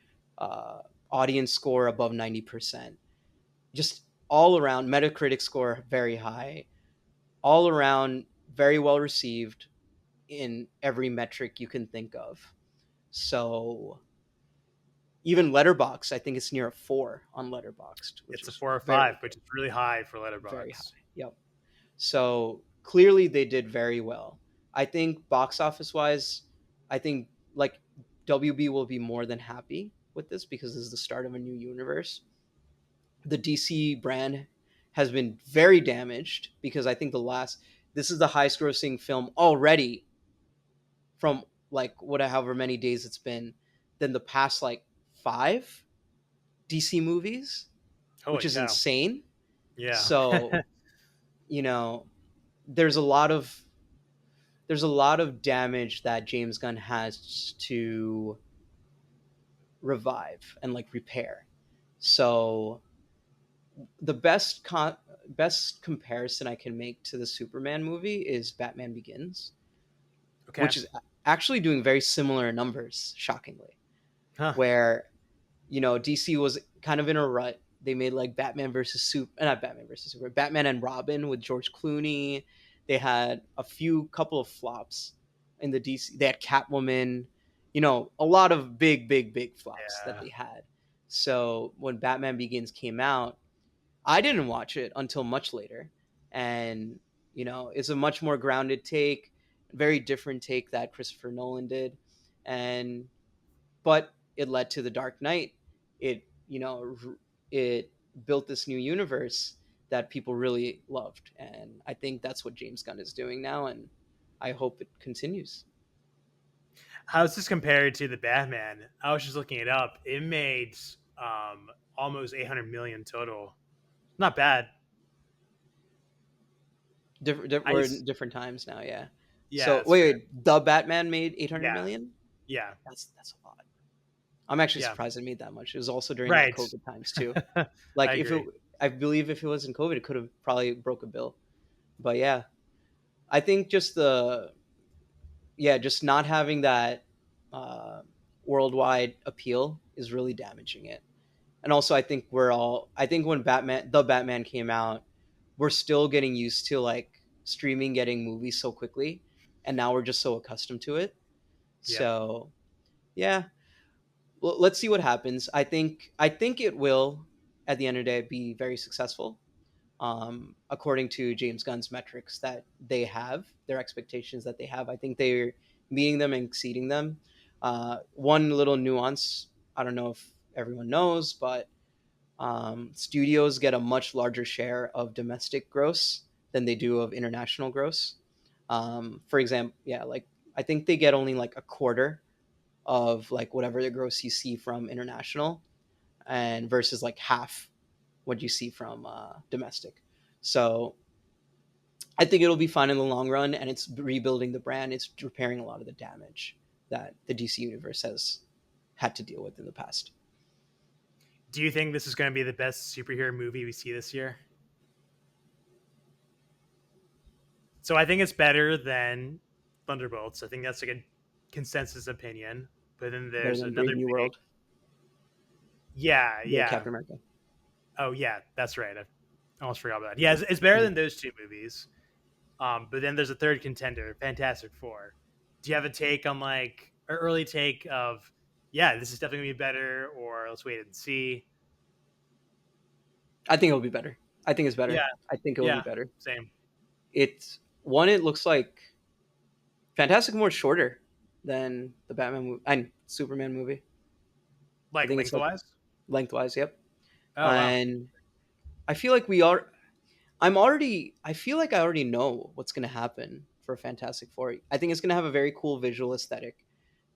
Audience score above 90%. Just all around Metacritic score very high. All around very well received in every metric you can think of. So even Letterbox, I think it's near a 4 on Letterboxd, which It's a is 4 or 5, very which is really high for very high. Letterbox. Yep. So clearly they did very well. I think box office wise, I think like WB will be more than happy with this because this is the start of a new universe. The DC brand has been very damaged because I think this is the highest grossing film already from like however many days it's been than the past like 5 DC movies. Holy which is cow! insane. Yeah. So, you know, there's a lot of damage that James Gunn has to revive and like repair. So the best comparison I can make to the Superman movie is Batman Begins, Okay. which is actually doing very similar numbers, shockingly. Huh. Where DC was kind of in a rut. They made like not Batman versus Super, Batman and Robin with George Clooney. They had a couple of flops in the DC. They had Catwoman, a lot of big flops that Yeah. they had. So when Batman Begins came out, I didn't watch it until much later, and it's a much more grounded take, very different take that Christopher Nolan did, and but it led to the Dark Knight. It built this new universe that people really loved, and I think that's what James Gunn is doing now, and I hope it continues. How's this compared to the Batman? I was just looking it up. It made almost 800 million total. Not bad. We're Nice. in different times now, yeah. Yeah, So that's wait, fair. the Batman made 800 Yeah. million. Yeah. That's a lot. I'm actually Yeah. surprised it made that much. It was also during like Right. COVID times too. I Like agree. I believe if it was in COVID, it could have probably broke a bill. But yeah, I think just not having that uh, worldwide appeal is really damaging it. And also, I think when the Batman came out, we're still getting used to like streaming getting movies so quickly, and now we're just so accustomed to it. Yep. So yeah, let's see what happens. I think it will at the end of the day be very successful, according to James Gunn's metrics that they have, their expectations that they have. I think they're meeting them and exceeding them. One little nuance, I don't know if everyone knows, but studios get a much larger share of domestic gross than they do of international gross. For example, yeah, like I think they get only like a quarter of like whatever the gross you see from international, and versus like half what you see from domestic. So I think it'll be fine in the long run, and it's rebuilding the brand. It's repairing a lot of the damage that the DC universe has had to deal with in the past. Do you think this is going to be the best superhero movie we see this year? So I think it's better than Thunderbolts. I think that's like a consensus opinion. But then Better there's than another Brave New big. World, Yeah, the yeah. Captain America. Oh, yeah, that's right. I almost forgot about that. Yeah, it's better Mhm. than those two movies. But then there's a third contender, Fantastic Four. Do you have a take on like an early take of, yeah, this is definitely gonna be better, or let's wait and see? I think it'll be better. I think it's better. Yeah, I think it will be yeah, better. same. It's one. It looks like Fantastic Four is shorter than the Batman and Superman movie. I Like think it's like lengthwise. lengthwise. Yep. Oh wow. And I feel like we are. I feel like I already know what's going to happen for Fantastic Four. I think it's going to have a very cool visual aesthetic.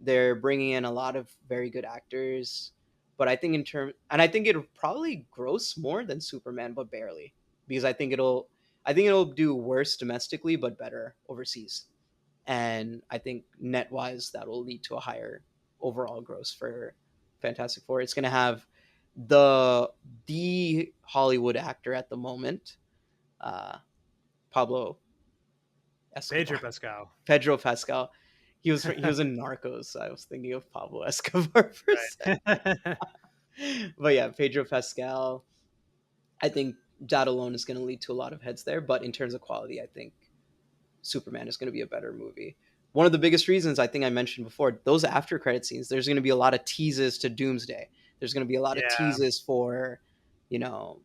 They're bringing in a lot of very good actors, but I think it'll probably gross more than Superman, but barely, because I think it'll do worse domestically, but better overseas. And I think net wise, that will lead to a higher overall gross for Fantastic Four. It's going to have the Hollywood actor at the moment, uh, Pablo Pedro Escobar, Pascal. Pedro Pascal. He was in Narcos. I was thinking of Pablo Escobar for a Right. second, but yeah, Pedro Pascal. I think that alone is going to lead to a lot of heads there. But in terms of quality, I think Superman is going to be a better movie. One of the biggest reasons I think I mentioned before, those after credit scenes, there's going to be a lot of teases to Doomsday. There's going to be a lot of Yeah, teases for, you know,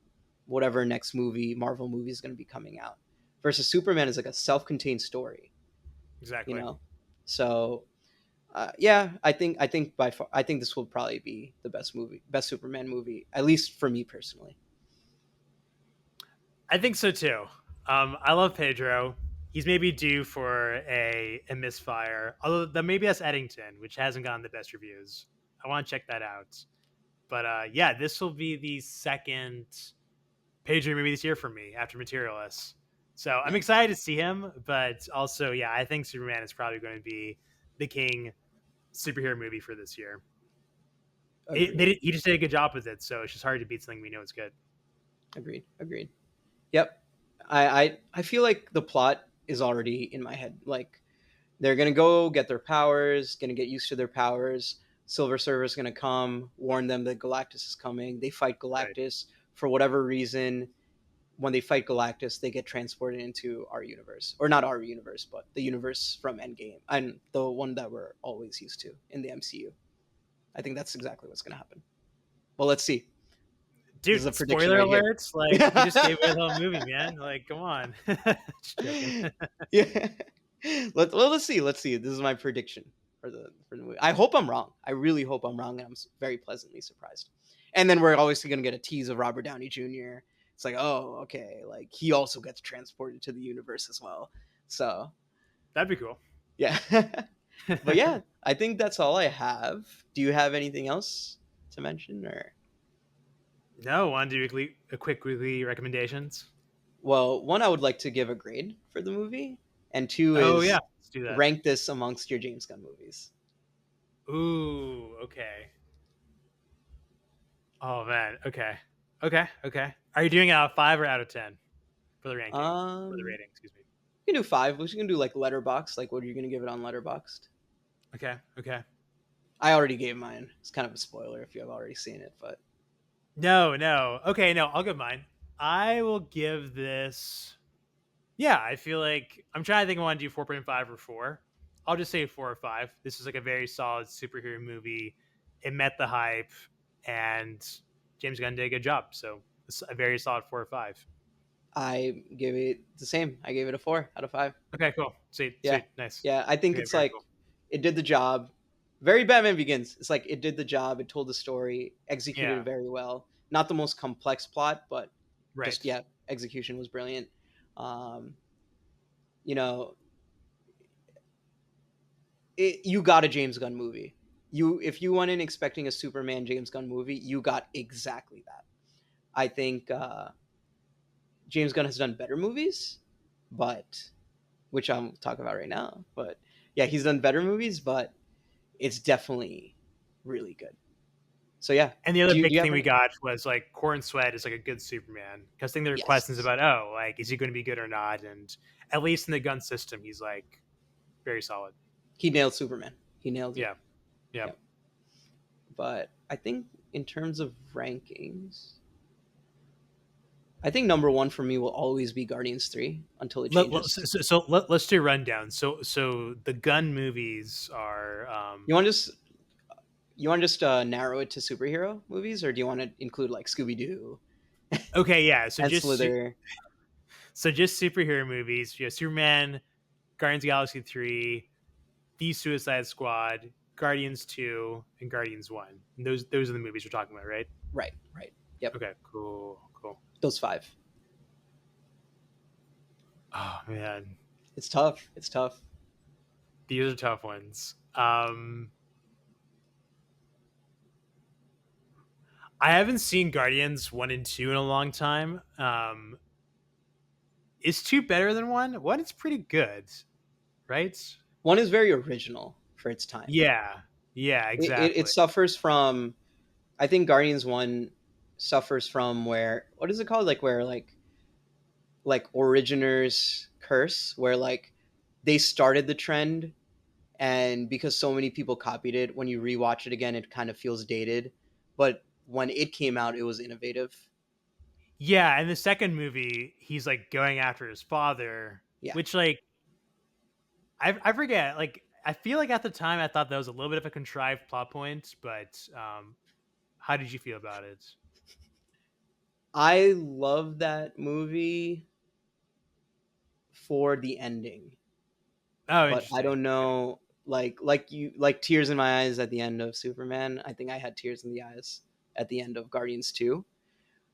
whatever next Marvel movie is going to be coming out. Versus Superman is like a self-contained story, you exactly. know. So, yeah, I think this will probably be the best Superman movie, at least for me personally. I think so too. I love Pedro. He's maybe due for a misfire. Although maybe that's Eddington, which hasn't gotten the best reviews. I want to check that out. But yeah, this will be the second Pedro movie this year for me after Materialists. So I'm Yeah, excited to see him, but also, yeah, I think Superman is probably going to be the king superhero movie for this year. agreed, He just did a good job with it, so it's just hard to beat something we know is good. agreed. Yep. I feel like the plot is already in my head. Like they're gonna go get their powers, gonna get used to their powers. Silver Surfer's gonna come, warn them that Galactus is coming. They fight Right. Galactus for whatever reason. When they fight Galactus, they get transported into our universe, or not our universe, but the universe from Endgame, and the one that we're always used to in the MCU. I think that's exactly what's gonna happen. Well, let's see. This is a Dude, prediction spoiler right here. alerts! Like you just gave away the whole movie, man. Like, come on. Just joking. Yeah. Let's see. Let's see. This is my prediction for the movie. I hope I'm wrong. I really hope I'm wrong, and I'm very pleasantly surprised. And then we're obviously gonna get a tease of Robert Downey Jr. It's like, oh, okay, like he also gets transported to the universe as well. So That'd be cool. yeah, but yeah, I think that's all I have. Do you have anything else to mention, or? No, want to do a quick weekly recommendations? Well, one, I would like to give a grade for the movie, and two Oh yeah, is let's do that. rank this amongst your James Gunn movies. Ooh, okay. Oh man, okay. Are you doing it out of 5 or out of 10 for the ranking? For the Um, rating, excuse me. you can do five. We can do like Letterboxd. Like, what are you gonna give it on Letterboxd? Okay. I already gave mine. It's kind of a spoiler if you have already seen it, but No. Okay, no, I'll give mine. I will give this. Yeah, I feel like I'm trying to think. I want to do 4.5 or 4. I'll just say 4 or 5. This is like a very solid superhero movie. It met the hype, and James Gunn did a good job. So it's a very solid 4 or 5. I gave it the same. I gave it a 4 out of 5. Okay, cool. Sweet, Yeah, nice. yeah. I think Okay, it's very like cool. it did the job. Very Batman Begins. It's like it did the job. It told the story, executed Yeah, it very well. Not the most complex plot, but just right. yeah, execution was brilliant. Um, you know, you got a James Gunn movie. If you went in expecting a Superman James Gunn movie, you got exactly that. I think James Gunn has done better movies, but which I'm talking about right now. But yeah, he's done better movies, but it's definitely really good. So yeah, And the other do big you thing have we any? got was like Corn Sweat is like a good Superman. Because I think there are questions Yes, about, oh, like, is he going to be good or not? And at least in the Gun system, he's like very solid. he nailed Superman. He nailed it. Yeah, yeah. Yeah, but I think in terms of rankings, I think number one for me will always be Guardians 3 until it changes. Let's do a rundown. So the Gun movies are You want to just narrow it to superhero movies, or do you want to include like Scooby Doo okay. Yeah. and Slither? So just superhero movies. Yeah, Superman, Guardians of the Galaxy 3, The Suicide Squad, Guardians 2, and Guardians 1. And those are the movies we're talking about, right? Right, right. Yep, Okay, cool. those five. Oh man, It's tough. It's tough. these are tough ones. I haven't seen Guardians 1 and 2 in a long time. Is 2 better than 1? 1 is pretty good, right? One is very original for its time. Yeah, It exactly. suffers from, I think Guardians 1 suffers from where, what is it called? Like where like Originers curse, where like they started the trend, and because so many people copied it, when you rewatch it again, it kind of feels dated. But when it came out, it was innovative. Yeah, and the second movie, he's like going after his father, Yeah. which like I forget. Like I feel like at the time I thought that was a little bit of a contrived plot point, but how did you feel about it? I love that movie for the ending, Oh, but I interesting. don't know, like tears in my eyes at the end of Superman. I think I had tears in the eyes at the end of Guardians 2.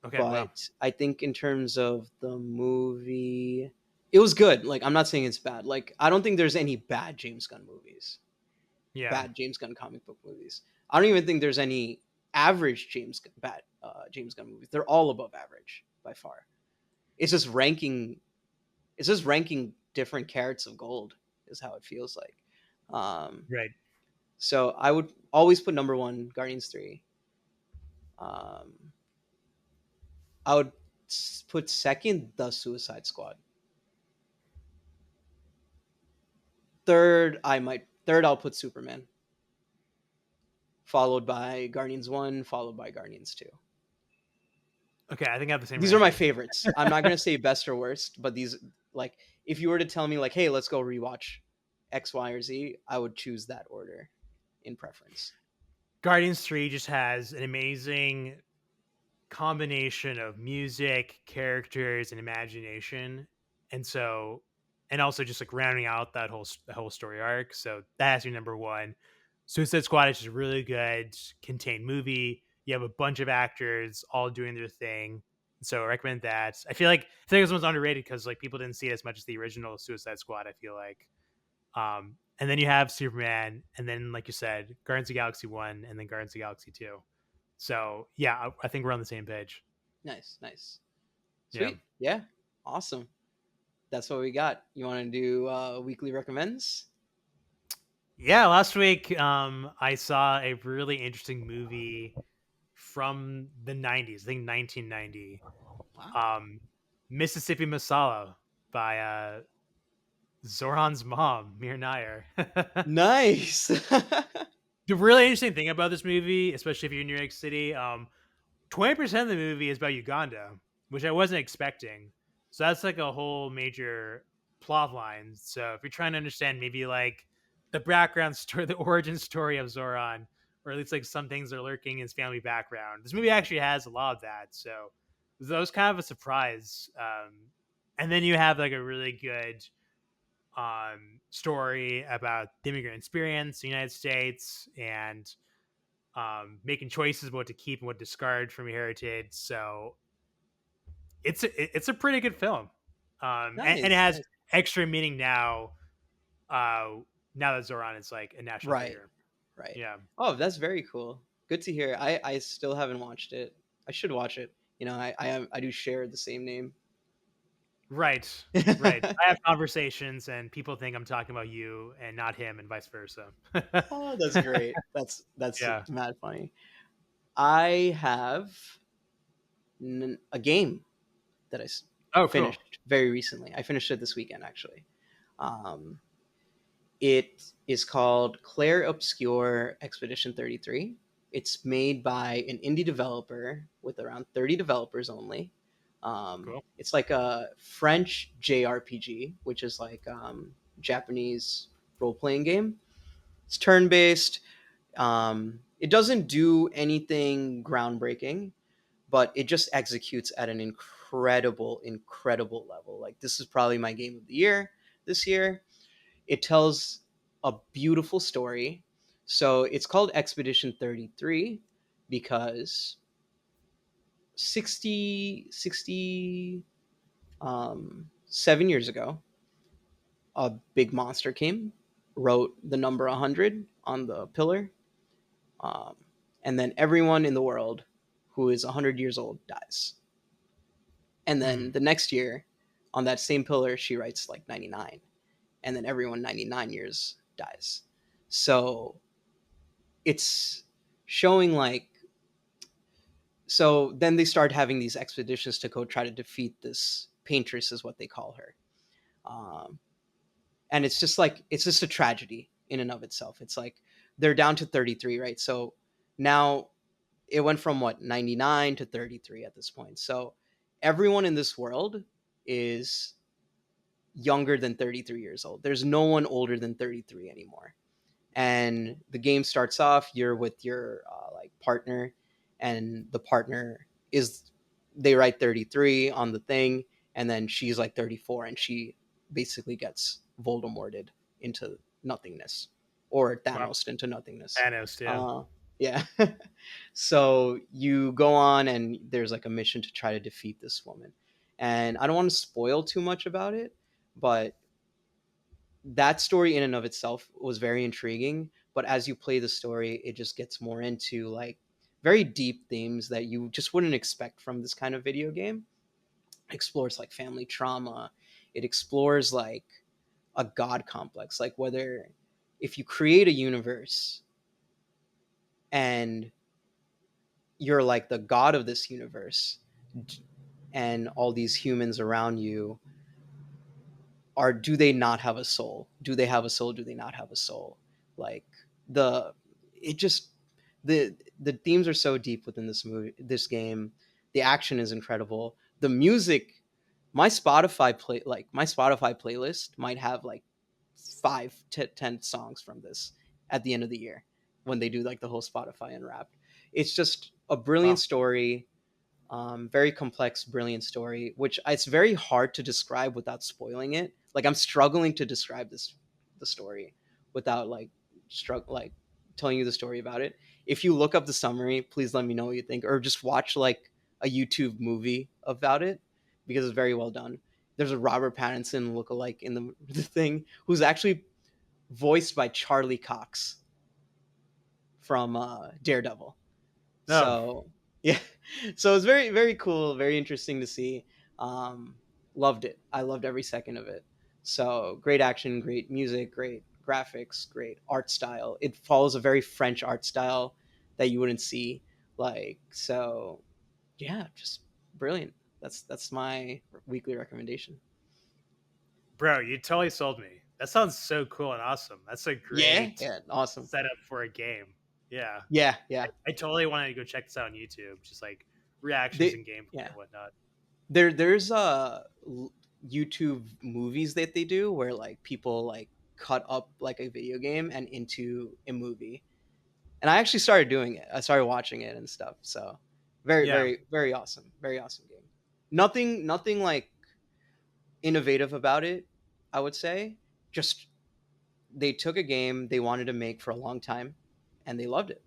Okay, wow. But I think in terms of the movie, it was good. Like I'm not saying it's bad. Like I don't think there's any bad James Gunn movies, Yeah. bad James Gunn comic book movies. I don't even think there's any average James Gunn movies. They're all above average by far. It's just ranking. It's just ranking different carats of gold is how it feels like. Um, Right. so I would always put number one Guardians 3. Um, I would put second the Suicide Squad. Third I'll put Superman, followed by Guardians 1, followed by Guardians 2. Okay, I think I have the same These are my ranking. favorites. I'm not going to say best or worst, but these, like, if you were to tell me like, "Hey, let's go rewatch X, Y, or Z," I would choose that order in preference. Guardians 3 just has an amazing combination of music, characters, and imagination. And so, and also just like rounding out the whole story arc. So that has to be number one. Suicide Squad is just really good, contained movie. You have a bunch of actors all doing their thing. So I recommend that. I feel like this one's underrated because like people didn't see it as much as the original Suicide Squad. I feel like, and then you have Superman, and then like you said, Guardians of the Galaxy 1, and then Guardians of the Galaxy 2. So yeah, I think we're on the same page. Nice, nice, Yeah. sweet, yeah, awesome. That's what we got. You want to do weekly recommends? Yeah, last week I saw a really interesting movie from the 90s, I think 1990. Wow, Um Mississippi Masala by Zoran's mom, Mir Nair. nice. The really interesting thing about this movie, especially if you're in New York City, 20% of the movie is about Uganda, which I wasn't expecting. So that's like a whole major plot line. So if you're trying to understand maybe like the background story, the origin story of Zoran, or at least like some things that are lurking in his family background, this movie actually has a lot of that. So that was kind of a surprise. And then you have like a really good story about the immigrant experience in the United States and making choices about what to keep and what to discard from your heritage. So it's a pretty good film, and it Nice, has nice. extra meaning now. Now that Zoran is like a national Right, figure. right. Yeah. Oh, that's very cool. Good to hear. I still haven't watched it. I should watch it. I do share the same name. Right. Right. I have conversations, and people think I'm talking about you and not him, and vice versa. Oh, that's great. That's Yeah. mad funny. I have a game that Oh, cool. finished very recently. I finished it this weekend, actually. Um, it is called Clair Obscur Expedition 33. It's made by an indie developer with around 30 developers only. Cool. It's like a French JRPG, which is like Japanese role playing game. It's turn based. It doesn't do anything groundbreaking, but it just executes at an incredible level. Like, this is probably my game of the year this year. It tells a beautiful story. So it's called Expedition 33 because 7 years ago, a big monster came, wrote the number 100 on the pillar, um, and then everyone in the world who is 100 years old dies. And then Mm. the next year, on that same pillar, she writes like 99, and then everyone 99 years dies. So it's showing like, so then they start having these expeditions to go try to defeat this paintress, is what they call her. Um, and it's just like, it's just a tragedy in and of itself. It's like they're down to 33, right? So now it went from what, 99 to 33 at this point. So everyone in this world is younger than 33 years old. There's no one older than 33 anymore. And the game starts off, you're with your like partner, and the partner is, they write 33 on the thing, and then she's like 34, and she basically gets Voldemorted into nothingness, or Wow. Thanos into nothingness. Thanos, yeah. Yeah. So you go on, and there's like a mission to try to defeat this woman. And I don't want to spoil too much about it, but that story in and of itself was very intriguing. But as you play the story, it just gets more into like very deep themes that you just wouldn't expect from this kind of video game. It explores like family trauma. It explores like a god complex, like whether if you create a universe and you're like the god of this universe, and all these humans around you are, do they not have a soul? Do they have a soul? Do they not have a soul? Like the it just the themes are so deep within this movie, this game. The action is incredible. The music, my Spotify playlist might have like 5 to 10 songs from this at the end of the year when they do like the whole Spotify Unwrapped. It's just a brilliant Wow. story, very complex, brilliant story, which it's very hard to describe without spoiling it. Like I'm struggling to describe the story without like telling you the story about it. If you look up the summary, please let me know what you think, or just watch like a YouTube movie about it because it's very well done. There's a Robert Pattinson lookalike in the thing who's actually voiced by Charlie Cox from Daredevil. No. So yeah, so it's very very cool, very interesting to see. Um, Loved it. I loved every second of it. So great action, great music, great graphics, great art style. It follows a very French art style that you wouldn't see. Like so, yeah, just brilliant. That's my weekly recommendation. Bro, you totally sold me. That sounds so cool and awesome. That's a Yeah, great yeah, awesome. setup for a game. Yeah. Yeah, yeah. I totally wanted to go check this out on YouTube. Just like reactions They and gameplay yeah. and whatnot. There's YouTube movies that they do where like people like cut up like a video game and into a movie. And I actually started doing it. I started watching it and stuff. So very Yeah. very very awesome. Very awesome game. Nothing like innovative about it, I would say. Just they took a game they wanted to make for a long time and they loved it.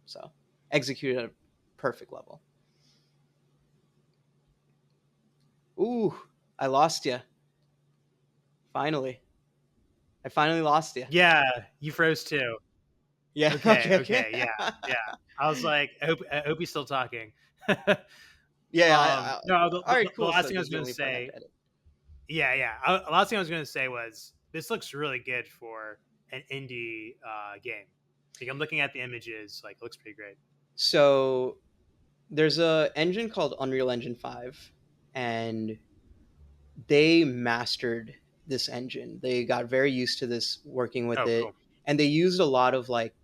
So executed at a perfect level. Ooh, I lost you. Finally. I finally lost you. Yeah, you froze too. Yeah. Okay, Okay. okay, yeah, yeah. I was like, I hope he's still talking. Yeah. No, All right. the Cool. last So thing I this was is the gonna only part I have say, to edit. yeah. The last thing I was gonna say was this looks really good for an indie game. Like I'm looking at the images, like it looks pretty great. So there's a engine called Unreal Engine 5, and they mastered this engine. They got very used to this, working with Oh, it, cool. and they used a lot of like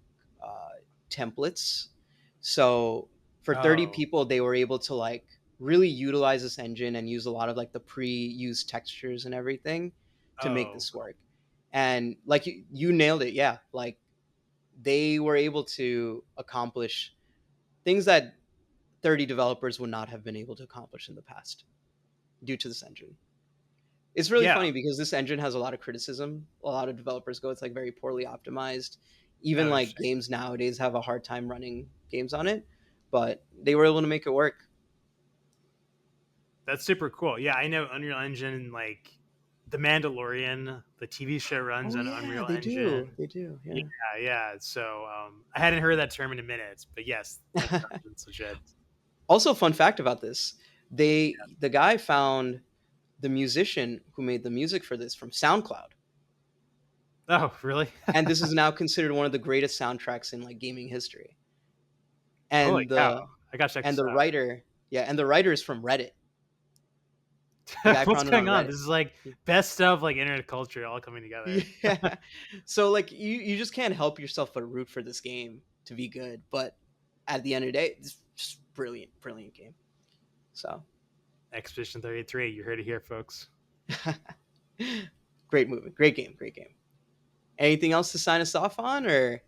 templates. So for 30 Oh, people, they were able to like really utilize this engine and use a lot of like the pre-used textures and everything to make oh, this cool. work. And like you nailed it. Yeah, like they were able to accomplish things that 30 developers would not have been able to accomplish in the past due to this engine. It's really Yeah. funny because this engine has a lot of criticism. A lot of developers go, it's like very poorly optimized. Even Oh, like interesting. games nowadays have a hard time running games on it, but they were able to make it work. That's super cool. Yeah, I know Unreal Engine, like The Mandalorian, the TV show runs Oh on yeah, Unreal they do. Engine. They do. Yeah, Yeah. yeah. So I hadn't heard that term in a minute, but yes, Unreal Engine's legit. Also, fun fact about this: the guy found the musician who made the music for this from SoundCloud, Oh, really? and this is now considered one of the greatest soundtracks in like gaming history. Holy And cow! the I gotta check and this the out. writer, yeah, and the writer is from Reddit. The guy What's found it on going on? Reddit. This is like best stuff, like internet culture all coming together. Yeah. So like you just can't help yourself but root for this game to be good. But at the end of the day, it's just brilliant, brilliant game. So Expedition 33, you heard it here, folks. great movie, great game, great game. Anything else to sign us off on, or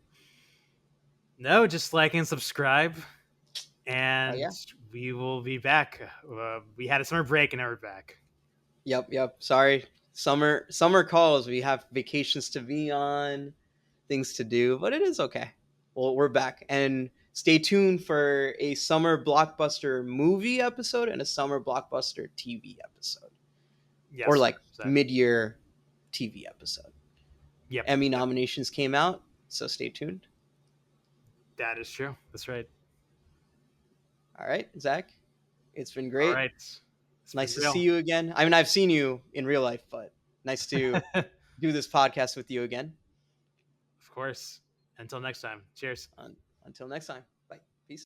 No, just like and subscribe, oh and yeah, we will be back. We had a summer break, and now we're back. yep. Sorry, summer calls. We have vacations to be on, things to do, but it is okay. Well, we're back, and stay tuned for a summer blockbuster movie episode and a summer blockbuster TV episode, or Yes, like 100%. mid-year TV episode. Yep, Emmy nominations came out, so stay tuned. that is true. That's right. All right, Zach, it's been All great. right. It's nice to real. see you again. I mean, I've seen you in real life, but nice to do this podcast with you again. Of course. Until next time. Cheers. Until next time.